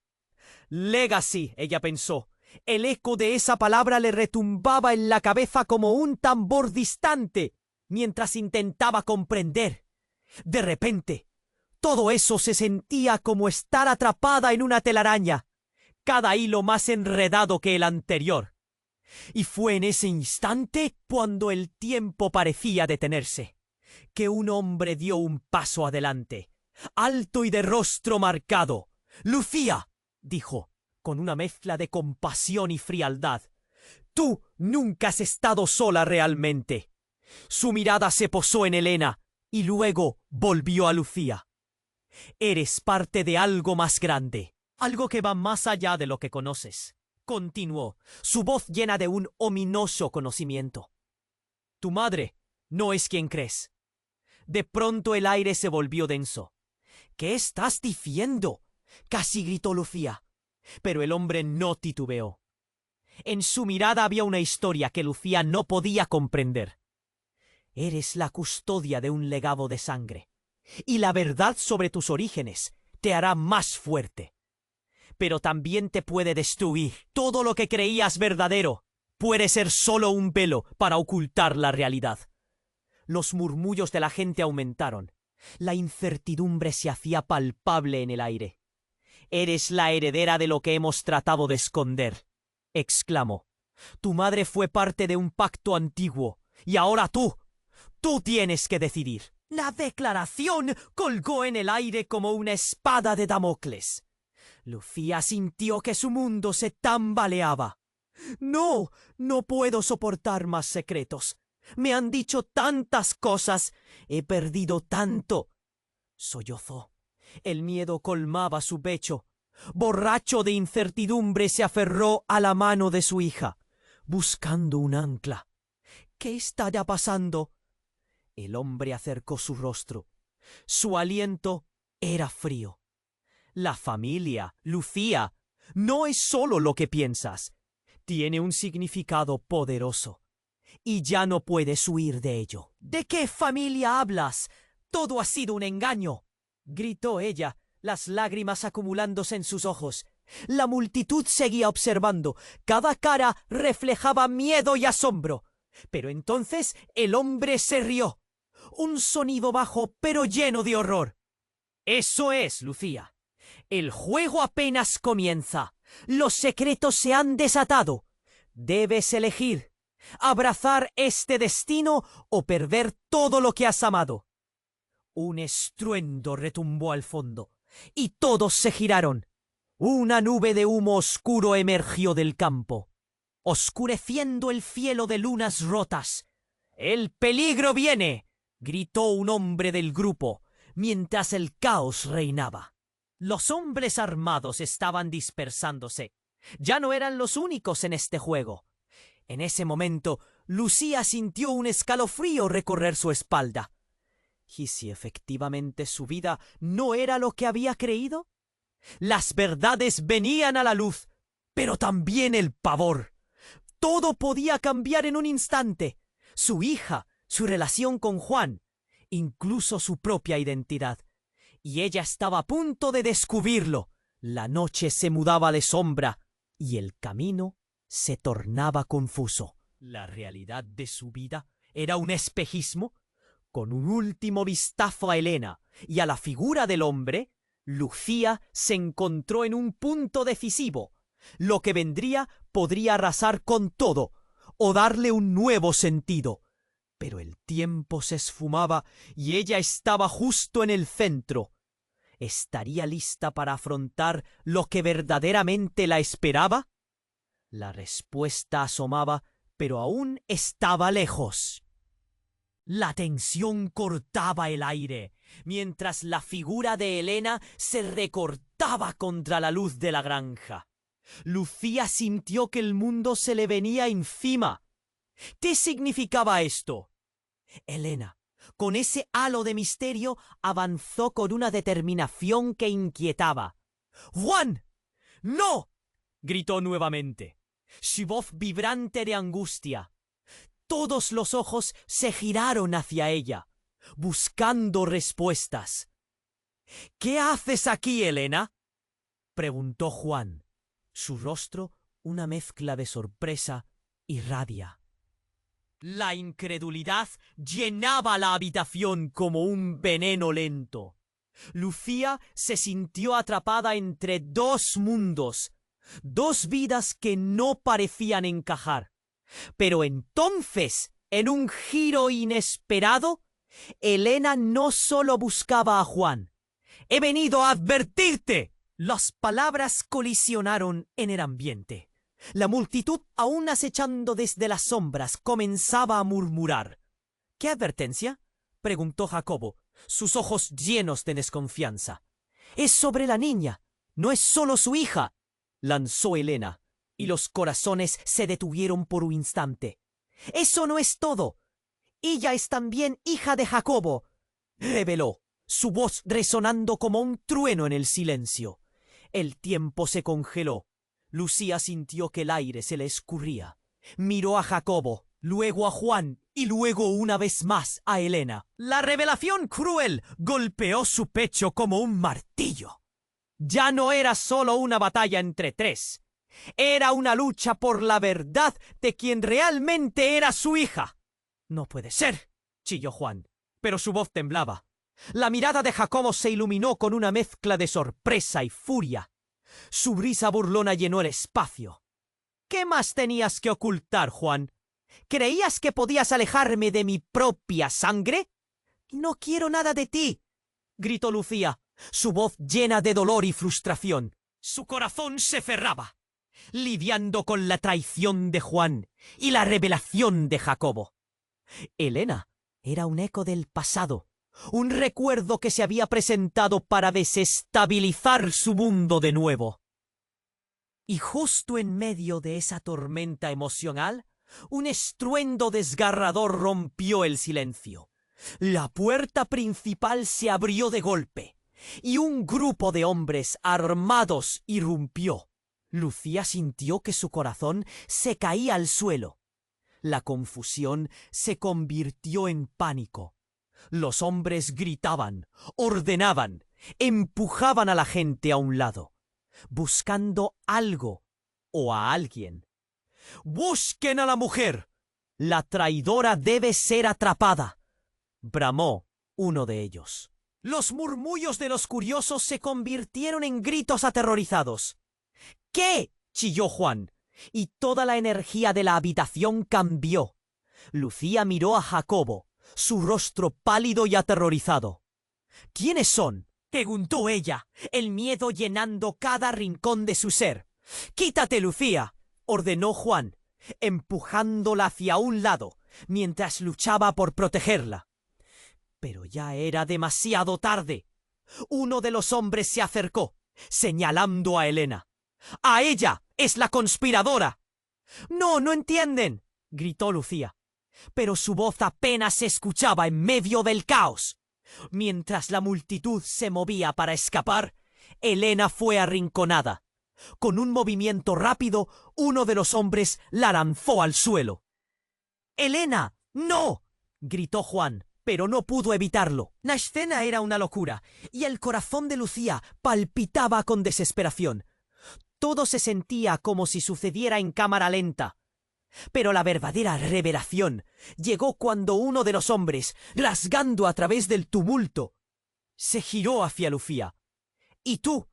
S1: «Legacy», ella pensó. El eco de esa palabra le retumbaba en la cabeza como un tambor distante, mientras intentaba comprender. De repente, todo eso se sentía como estar atrapada en una telaraña, cada hilo más enredado que el anterior. Y fue en ese instante, cuando el tiempo parecía detenerse, que un hombre dio un paso adelante, alto y de rostro marcado. «Lucía», dijo, con una mezcla de compasión y frialdad, «tú nunca has estado sola realmente». Su mirada se posó en Elena y luego volvió a Lucía. «Eres parte de algo más grande, algo que va más allá de lo que conoces», continuó, su voz llena de un ominoso conocimiento. «Tu madre no es quien crees». De pronto el aire se volvió denso. «¿Qué estás diciendo?», casi gritó Lucía. Pero el hombre no titubeó. En su mirada había una historia que Lucía no podía comprender. Eres la custodia de un legado de sangre, y la verdad sobre tus orígenes te hará más fuerte. Pero también te puede destruir. Todo lo que creías verdadero puede ser solo un velo para ocultar la realidad. Los murmullos de la gente aumentaron. La incertidumbre se hacía palpable en el aire. «Eres la heredera de lo que hemos tratado de esconder», exclamó. «Tu madre fue parte de un pacto antiguo, y ahora tú tienes que decidir». La declaración colgó en el aire como una espada de Damocles. Lucía sintió que su mundo se tambaleaba. «No, no puedo soportar más secretos. Me han dicho tantas cosas. He perdido tanto». Sollozó. El miedo colmaba su pecho. Borracho de incertidumbre, se aferró a la mano de su hija, buscando un ancla. «¿Qué estará pasando?» El hombre acercó su rostro. Su aliento era frío. «La familia, Lucía, no es solo lo que piensas. Tiene un significado poderoso. Y ya no puedes huir de ello». «¿De qué familia hablas? Todo ha sido un engaño», gritó ella, las lágrimas acumulándose en sus ojos. La multitud seguía observando. Cada cara reflejaba miedo y asombro. Pero entonces el hombre se rió. Un sonido bajo pero lleno de horror. «Eso es, Lucía. El juego apenas comienza. Los secretos se han desatado. Debes elegir: abrazar este destino o perder todo lo que has amado». Un estruendo retumbó al fondo, y todos se giraron. Una nube de humo oscuro emergió del campo, oscureciendo el cielo de lunas rotas. «¡El peligro viene!», gritó un hombre del grupo, mientras el caos reinaba. Los hombres armados estaban dispersándose. Ya no eran los únicos en este juego. En ese momento, Lucía sintió un escalofrío recorrer su espalda. ¿Y si efectivamente su vida no era lo que había creído? Las verdades venían a la luz, pero también el pavor. Todo podía cambiar en un instante. Su hija, su relación con Juan, incluso su propia identidad. Y ella estaba a punto de descubrirlo. La noche se mudaba de sombra y el camino se tornaba confuso. ¿La realidad de su vida era un espejismo? Con un último vistazo a Helena y a la figura del hombre, Lucía se encontró en un punto decisivo. Lo que vendría podría arrasar con todo o darle un nuevo sentido. Pero el tiempo se esfumaba y ella estaba justo en el centro. ¿Estaría lista para afrontar lo que verdaderamente la esperaba? La respuesta asomaba, pero aún estaba lejos. La tensión cortaba el aire, mientras la figura de Helena se recortaba contra la luz de la granja. Lucía sintió que el mundo se le venía encima. ¿Qué significaba esto? Helena, con ese halo de misterio, avanzó con una determinación que inquietaba. «¡Juan! ¡No!», gritó nuevamente, su voz vibrante de angustia. Todos los ojos se giraron hacia ella, buscando respuestas. «¿Qué haces aquí, Helena?», preguntó Juan, su rostro una mezcla de sorpresa y rabia. La incredulidad llenaba la habitación como un veneno lento. Lucía se sintió atrapada entre dos mundos, dos vidas que no parecían encajar. Pero entonces, en un giro inesperado, Helena no solo buscaba a Juan. «¡He venido a advertirte!». Las palabras colisionaron en el ambiente. La multitud, aún acechando desde las sombras, comenzaba a murmurar. «¿Qué advertencia?», preguntó Jacobo, sus ojos llenos de desconfianza. «Es sobre la niña. No es solo su hija», lanzó Helena, y los corazones se detuvieron por un instante. «Eso no es todo. Ella es también hija de Jacobo», reveló, su voz resonando como un trueno en el silencio. El tiempo se congeló. Lucía sintió que el aire se le escurría. Miró a Jacobo, luego a Juan y luego una vez más a Helena. La revelación cruel golpeó su pecho como un martillo. Ya no era solo una batalla entre tres. Era una lucha por la verdad de quien realmente era su hija. «No puede ser», chilló Juan, pero su voz temblaba. La mirada de Jacobo se iluminó con una mezcla de sorpresa y furia. Su risa burlona llenó el espacio. «¿Qué más tenías que ocultar, Juan? ¿Creías que podías alejarme de mi propia sangre?» «No quiero nada de ti», gritó Lucía, su voz llena de dolor y frustración. Su corazón se cerraba, lidiando con la traición de Juan y la revelación de Jacobo. Helena era un eco del pasado, un recuerdo que se había presentado para desestabilizar su mundo de nuevo. Y justo en medio de esa tormenta emocional, un estruendo desgarrador rompió el silencio. La puerta principal se abrió de golpe, y un grupo de hombres armados irrumpió. Lucía sintió que su corazón se caía al suelo. La confusión se convirtió en pánico. Los hombres gritaban, ordenaban, empujaban a la gente a un lado, buscando algo o a alguien. «¡Busquen a la mujer! La traidora debe ser atrapada», bramó uno de ellos. Los murmullos de los curiosos se convirtieron en gritos aterrorizados. «¿Qué?», chilló Juan, y toda la energía de la habitación cambió. Lucía miró a Jacobo, su rostro pálido y aterrorizado. «¿Quiénes son?», preguntó ella, el miedo llenando cada rincón de su ser. «Quítate, Lucía», ordenó Juan, empujándola hacia un lado, mientras luchaba por protegerla. Pero ya era demasiado tarde. Uno de los hombres se acercó, señalando a Helena. «¡A ella! ¡Es la conspiradora!». «No, no entienden», gritó Lucía, pero su voz apenas se escuchaba en medio del caos. Mientras la multitud se movía para escapar, Helena fue arrinconada. Con un movimiento rápido, uno de los hombres la lanzó al suelo. «¡Helena, no!», gritó Juan, pero no pudo evitarlo. La escena era una locura, y el corazón de Lucía palpitaba con desesperación. Todo se sentía como si sucediera en cámara lenta. Pero la verdadera revelación llegó cuando uno de los hombres, rasgando a través del tumulto, se giró hacia Lucía. «Y tú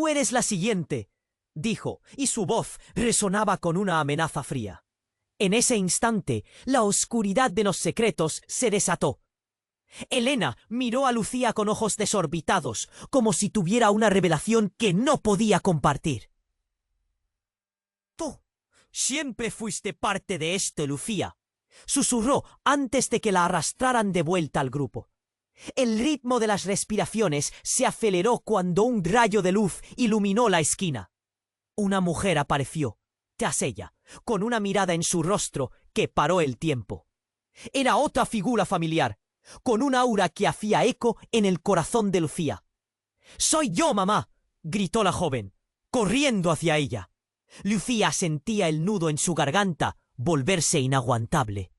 S1: eres la siguiente», dijo, y su voz resonaba con una amenaza fría. En ese instante, la oscuridad de los secretos se desató. Helena miró a Lucía con ojos desorbitados, como si tuviera una revelación que no podía compartir. «Tú siempre fuiste parte de esto, Lucía», susurró antes de que la arrastraran de vuelta al grupo. El ritmo de las respiraciones se aceleró cuando un rayo de luz iluminó la esquina. Una mujer apareció tras ella, con una mirada en su rostro que paró el tiempo. Era otra figura familiar, con un aura que hacía eco en el corazón de Lucía. «¡Soy yo, mamá!», gritó la joven, corriendo hacia ella. Lucía sentía el nudo en su garganta volverse inaguantable.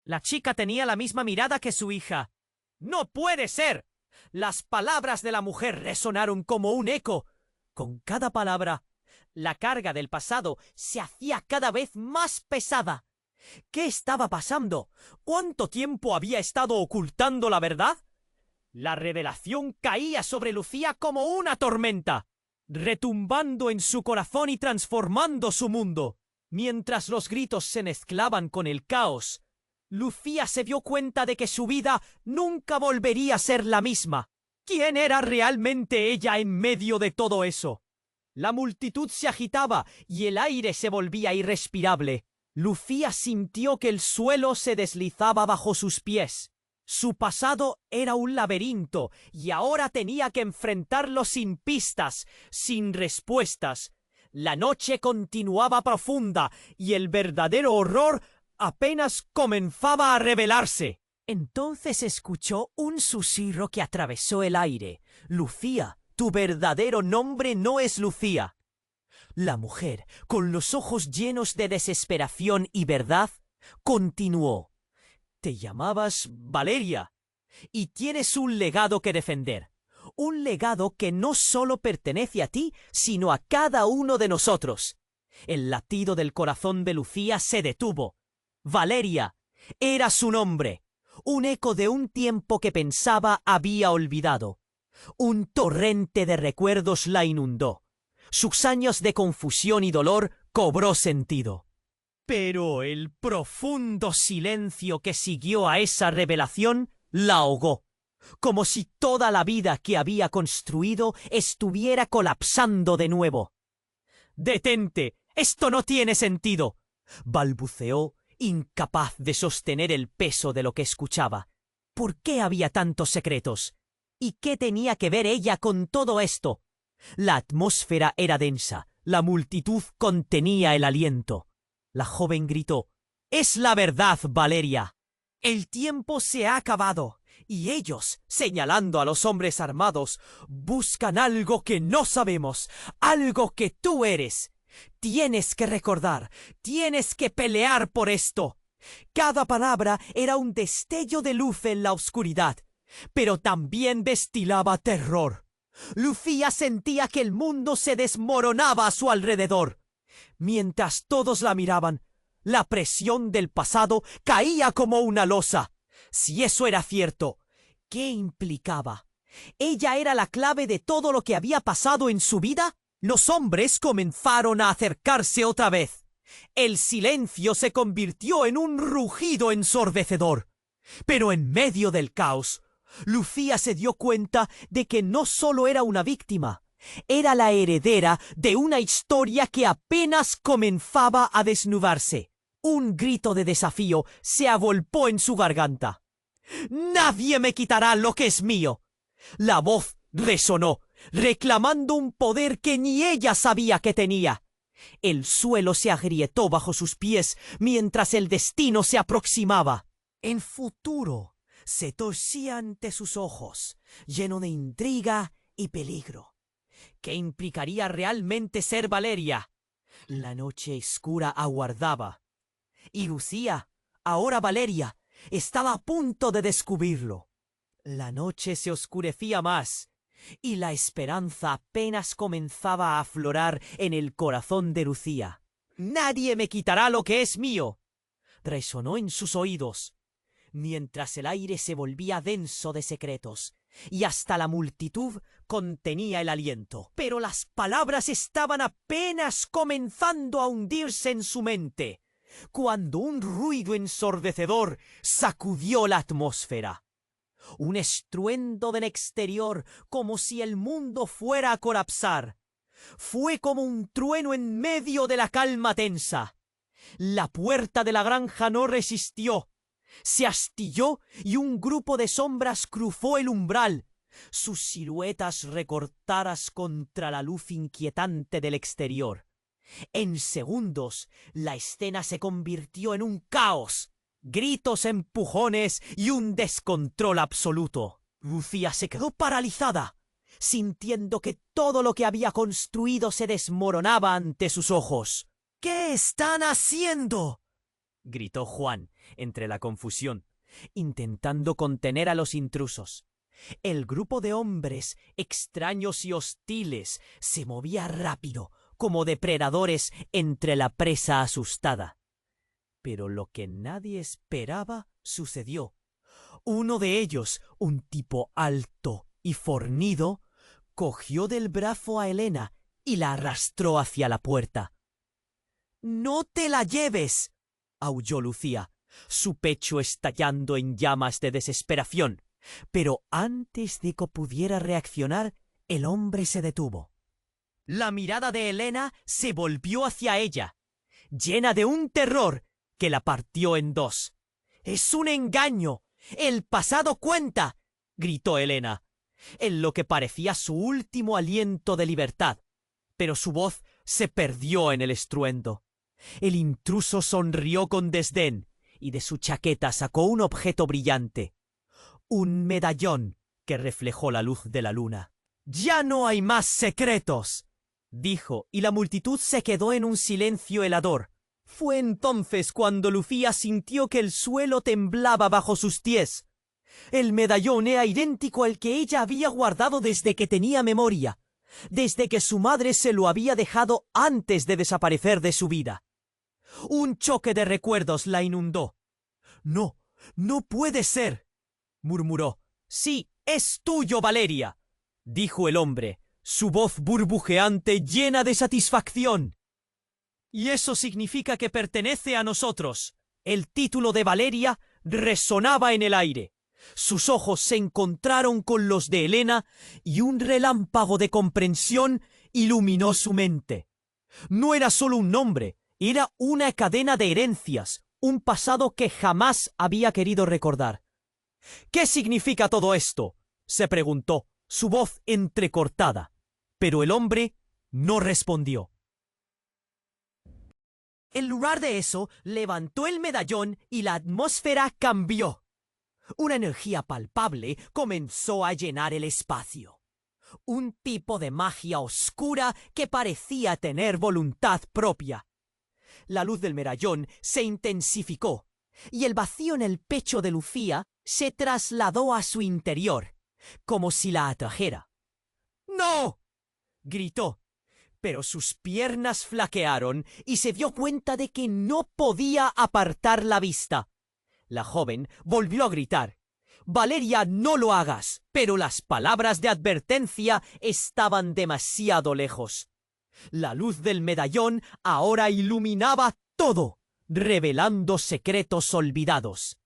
S1: La chica tenía la misma mirada que su hija. «¡No puede ser!». Las palabras de la mujer resonaron como un eco. Con cada palabra, la carga del pasado se hacía cada vez más pesada. ¿Qué estaba pasando? ¿Cuánto tiempo había estado ocultando la verdad? La revelación caía sobre Lucía como una tormenta, retumbando en su corazón y transformando su mundo. Mientras los gritos se mezclaban con el caos, Lucía se dio cuenta de que su vida nunca volvería a ser la misma. ¿Quién era realmente ella en medio de todo eso? La multitud se agitaba y el aire se volvía irrespirable. Lucía sintió que el suelo se deslizaba bajo sus pies. Su pasado era un laberinto y ahora tenía que enfrentarlo sin pistas, sin respuestas. La noche continuaba profunda y el verdadero horror apenas comenzaba a revelarse. Entonces escuchó un susurro que atravesó el aire. Lucía Tu verdadero nombre no es Lucía. La mujer, con los ojos llenos de desesperación y verdad, continuó. Te llamabas Valeria, y tienes un legado que defender. Un legado que no solo pertenece a ti, sino a cada uno de nosotros. El latido del corazón de Lucía se detuvo. Valeria era su nombre, un eco de un tiempo que pensaba había olvidado. Un torrente de recuerdos la inundó. Sus años de confusión y dolor cobró sentido. Pero el profundo silencio que siguió a esa revelación la ahogó, como si toda la vida que había construido estuviera colapsando de nuevo. «¡Detente! ¡Esto no tiene sentido!», balbuceó, incapaz de sostener el peso de lo que escuchaba. ¿Por qué había tantos secretos? ¿Y qué tenía que ver ella con todo esto? La atmósfera era densa, la multitud contenía el aliento. La joven gritó: «¡Es la verdad, Valeria! El tiempo se ha acabado, y ellos, señalando a los hombres armados, buscan algo que no sabemos, algo que tú eres. Tienes que recordar, tienes que pelear por esto». Cada palabra era un destello de luz en la oscuridad, pero también destilaba terror. Lucía sentía que el mundo se desmoronaba a su alrededor. Mientras todos la miraban, la presión del pasado caía como una losa. Si eso era cierto, ¿qué implicaba? ¿Ella era la clave de todo lo que había pasado en su vida? Los hombres comenzaron a acercarse otra vez. El silencio se convirtió en un rugido ensordecedor. Pero en medio del caos, Lucía se dio cuenta de que no solo era una víctima, era la heredera de una historia que apenas comenzaba a desnudarse. Un grito de desafío se agolpó en su garganta. «¡Nadie me quitará lo que es mío!». La voz resonó, reclamando un poder que ni ella sabía que tenía. El suelo se agrietó bajo sus pies mientras el destino se aproximaba. En futuro se torcía ante sus ojos, lleno de intriga y peligro. ¿Qué implicaría realmente ser Valeria? La noche oscura aguardaba. Y Lucía, ahora Valeria, estaba a punto de descubrirlo. La noche se oscurecía más, y la esperanza apenas comenzaba a aflorar en el corazón de Lucía. «Nadie me quitará lo que es mío», resonó en sus oídos, mientras el aire se volvía denso de secretos, y hasta la multitud contenía el aliento. Pero las palabras estaban apenas comenzando a hundirse en su mente, cuando un ruido ensordecedor sacudió la atmósfera. Un estruendo del exterior, como si el mundo fuera a colapsar. Fue como un trueno en medio de la calma tensa. La puerta de la granja no resistió. Se astilló y un grupo de sombras cruzó el umbral, sus siluetas recortadas contra la luz inquietante del exterior. En segundos, la escena se convirtió en un caos. Gritos, empujones y un descontrol absoluto. Lucía se quedó paralizada, sintiendo que todo lo que había construido se desmoronaba ante sus ojos. «¿Qué están haciendo?», gritó Juan entre la confusión, intentando contener a los intrusos. El grupo de hombres extraños y hostiles se movía rápido, como depredadores entre la presa asustada. Pero lo que nadie esperaba sucedió. Uno de ellos, un tipo alto y fornido, cogió del brazo a Helena y la arrastró hacia la puerta. «¡No te la lleves!», aulló Lucía, su pecho estallando en llamas de desesperación. Pero antes de que pudiera reaccionar, el hombre se detuvo. La mirada de Helena se volvió hacia ella, llena de un terror que la partió en dos. «¡Es un engaño! ¡El pasado cuenta!», gritó Helena, en lo que parecía su último aliento de libertad. Pero su voz se perdió en el estruendo. El intruso sonrió con desdén y de su chaqueta sacó un objeto brillante, un medallón que reflejó la luz de la luna. Ya no hay más secretos, dijo, y la multitud se quedó en un silencio helador. Fue entonces cuando Lucía sintió que el suelo temblaba bajo sus pies. El medallón era idéntico al que ella había guardado desde que tenía memoria, desde que su madre se lo había dejado antes de desaparecer de su vida. Un choque de recuerdos la inundó. No, no puede ser, murmuró. Sí, es tuyo, Valeria, dijo el hombre, su voz burbujeante llena de satisfacción. Y eso significa que pertenece a nosotros. El título de Valeria resonaba en el aire. Sus ojos se encontraron con los de Helena y un relámpago de comprensión iluminó su mente. No era solo un nombre, era una cadena de herencias, un pasado que jamás había querido recordar. ¿Qué significa todo esto?, se preguntó, su voz entrecortada. Pero el hombre no respondió. En lugar de eso, levantó el medallón y la atmósfera cambió. Una energía palpable comenzó a llenar el espacio. Un tipo de magia oscura que parecía tener voluntad propia. La luz del medallón se intensificó, y el vacío en el pecho de Lucía se trasladó a su interior, como si la atrajera. ¡No!, gritó, pero sus piernas flaquearon y se dio cuenta de que no podía apartar la vista. La joven volvió a gritar. «Valeria, no lo hagas», pero las palabras de advertencia estaban demasiado lejos. La luz del medallón ahora iluminaba todo, revelando secretos olvidados.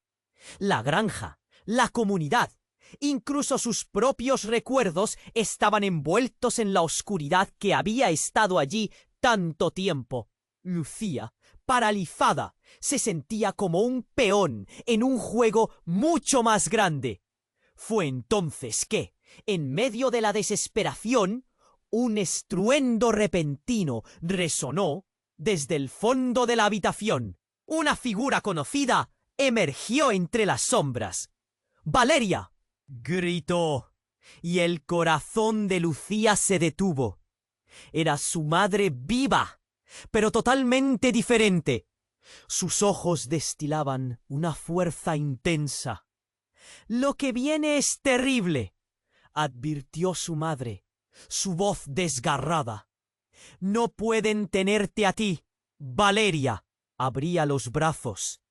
S1: La granja, la comunidad, incluso sus propios recuerdos estaban envueltos en la oscuridad que había estado allí tanto tiempo. Lucía, paralizada, se sentía como un peón en un juego mucho más grande. Fue entonces que, en medio de la desesperación, un estruendo repentino resonó desde el fondo de la habitación. Una figura conocida emergió entre las sombras. «¡Valeria!», gritó, y el corazón de Lucía se detuvo. Era su madre viva, pero totalmente diferente. Sus ojos destilaban una fuerza intensa. «Lo que viene es terrible», advirtió su madre, su voz desgarrada. «No pueden tenerte a ti, Valeria». Abría los brazos,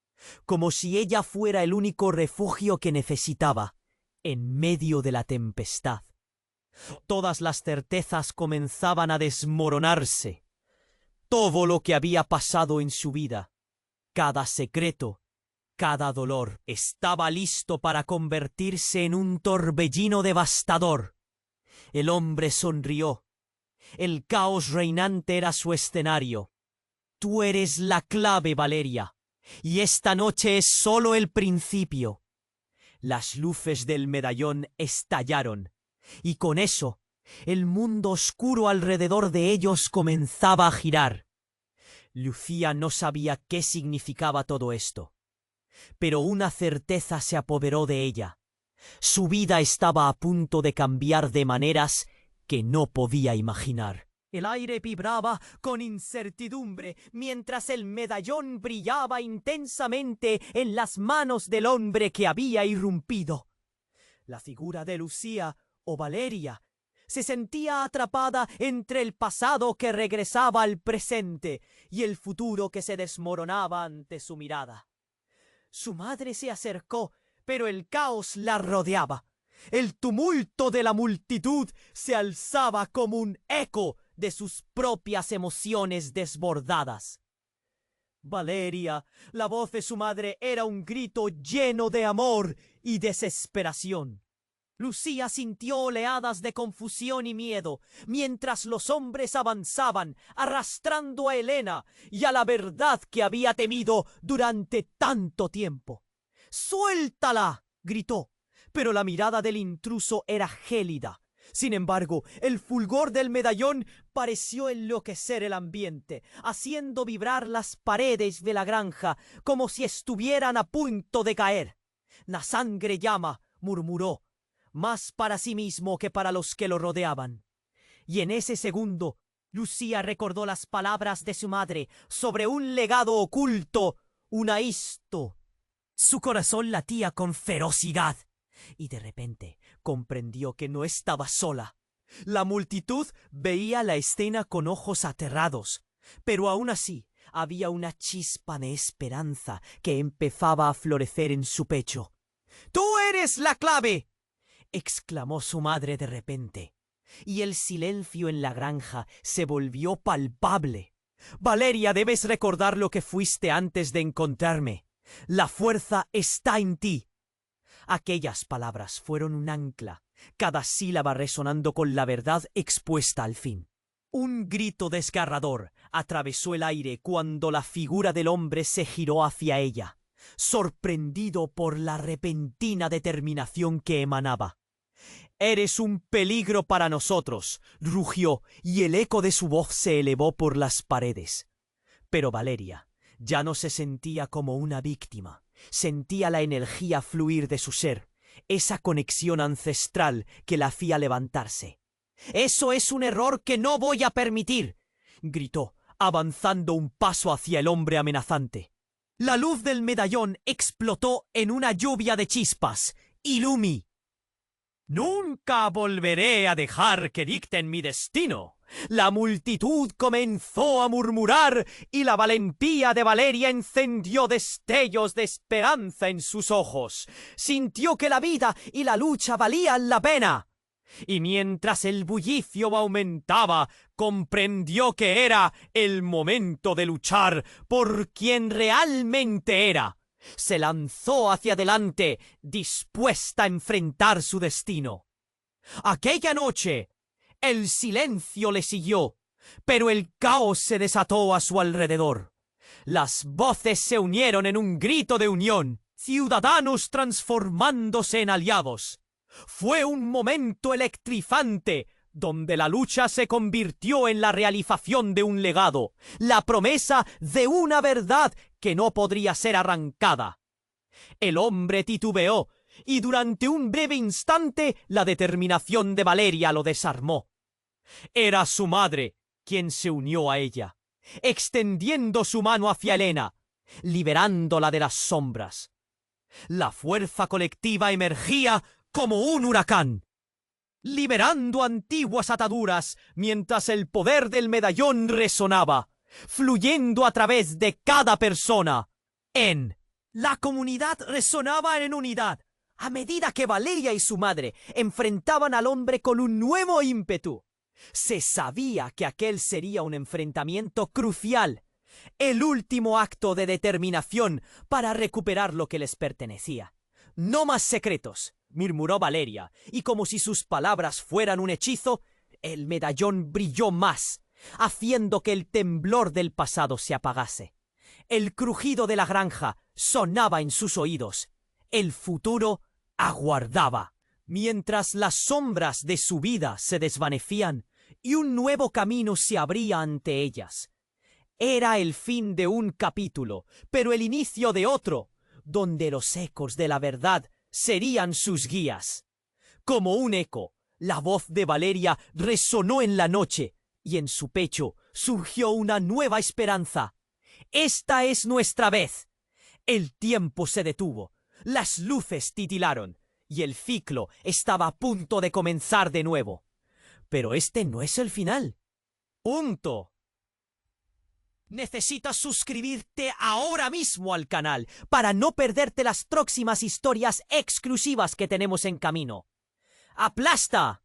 S1: como si ella fuera el único refugio que necesitaba en medio de la tempestad. Todas las certezas comenzaban a desmoronarse. Todo lo que había pasado en su vida, cada secreto, cada dolor, estaba listo para convertirse en un torbellino devastador. El hombre sonrió. El caos reinante era su escenario. «Tú eres la clave, Valeria, y esta noche es solo el principio». Las luces del medallón estallaron, y con eso, el mundo oscuro alrededor de ellos comenzaba a girar. Lucía no sabía qué significaba todo esto, pero una certeza se apoderó de ella. Su vida estaba a punto de cambiar de maneras que no podía imaginar. El aire vibraba con incertidumbre mientras el medallón brillaba intensamente en las manos del hombre que había irrumpido. La figura de Lucía, o Valeria, se sentía atrapada entre el pasado que regresaba al presente y el futuro que se desmoronaba ante su mirada. Su madre se acercó, pero el caos la rodeaba. El tumulto de la multitud se alzaba como un eco de sus propias emociones desbordadas. Valeria, la voz de su madre era un grito lleno de amor y desesperación. Lucía sintió oleadas de confusión y miedo, mientras los hombres avanzaban, arrastrando a Helena y a la verdad que había temido durante tanto tiempo. «¡Suéltala!», gritó, pero la mirada del intruso era gélida. Sin embargo, el fulgor del medallón pareció enloquecer el ambiente, haciendo vibrar las paredes de la granja como si estuvieran a punto de caer. «La sangre llama», murmuró. más para sí mismo que para los que lo rodeaban. Y en ese segundo, Lucía recordó las palabras de su madre sobre un legado oculto, una histo. Su corazón latía con ferocidad, y de repente comprendió que no estaba sola. La multitud veía la escena con ojos aterrados, pero aún así había una chispa de esperanza que empezaba a florecer en su pecho. «¡Tú eres la clave!», exclamó su madre de repente, y el silencio en la granja se volvió palpable. «Valeria, debes recordar lo que fuiste antes de encontrarme. La fuerza está en ti». Aquellas palabras fueron un ancla, cada sílaba resonando con la verdad expuesta al fin. Un grito desgarrador atravesó el aire cuando la figura del hombre se giró hacia ella, sorprendido por la repentina determinación que emanaba. «Eres un peligro para nosotros», rugió, y el eco de su voz se elevó por las paredes. Pero Valeria ya no se sentía como una víctima. Sentía la energía fluir de su ser, esa conexión ancestral que la hacía levantarse. «¡Eso es un error que no voy a permitir!», gritó, avanzando un paso hacia el hombre amenazante. La luz del medallón explotó en una lluvia de chispas. «Illumi! Nunca volveré a dejar que dicten mi destino». La multitud comenzó a murmurar y la valentía de Valeria encendió destellos de esperanza en sus ojos. Sintió que la vida y la lucha valían la pena. Y mientras el bullicio aumentaba, comprendió que era el momento de luchar por quien realmente era. Se lanzó hacia adelante, dispuesta a enfrentar su destino. Aquella noche, el silencio le siguió, pero el caos se desató a su alrededor. Las voces se unieron en un grito de unión, ciudadanos transformándose en aliados. Fue un momento electrizante, donde la lucha se convirtió en la realización de un legado, la promesa de una verdad que no podría ser arrancada. El hombre titubeó, y durante un breve instante la determinación de Valeria lo desarmó. Era su madre quien se unió a ella, extendiendo su mano hacia Helena, liberándola de las sombras. La fuerza colectiva emergía como un huracán, liberando antiguas ataduras mientras el poder del medallón resonaba, fluyendo a través de cada persona. La comunidad resonaba en unidad, a medida que Valeria y su madre enfrentaban al hombre con un nuevo ímpetu. Se sabía que aquel sería un enfrentamiento crucial, el último acto de determinación para recuperar lo que les pertenecía. «No más secretos», murmuró Valeria, y como si sus palabras fueran un hechizo, el medallón brilló más, haciendo que el temblor del pasado se apagase. El crujido de la granja sonaba en sus oídos. El futuro aguardaba, mientras las sombras de su vida se desvanecían y un nuevo camino se abría ante ellas. Era el fin de un capítulo, pero el inicio de otro, donde los ecos de la verdad serían sus guías. Como un eco, la voz de Valeria resonó en la noche, y en su pecho surgió una nueva esperanza. «Esta es nuestra vez». El tiempo se detuvo, las luces titilaron, y el ciclo estaba a punto de comenzar de nuevo. Pero este no es el final. ¡Punto! Necesitas suscribirte ahora mismo al canal para no perderte las próximas historias exclusivas que tenemos en camino. ¡Aplasta!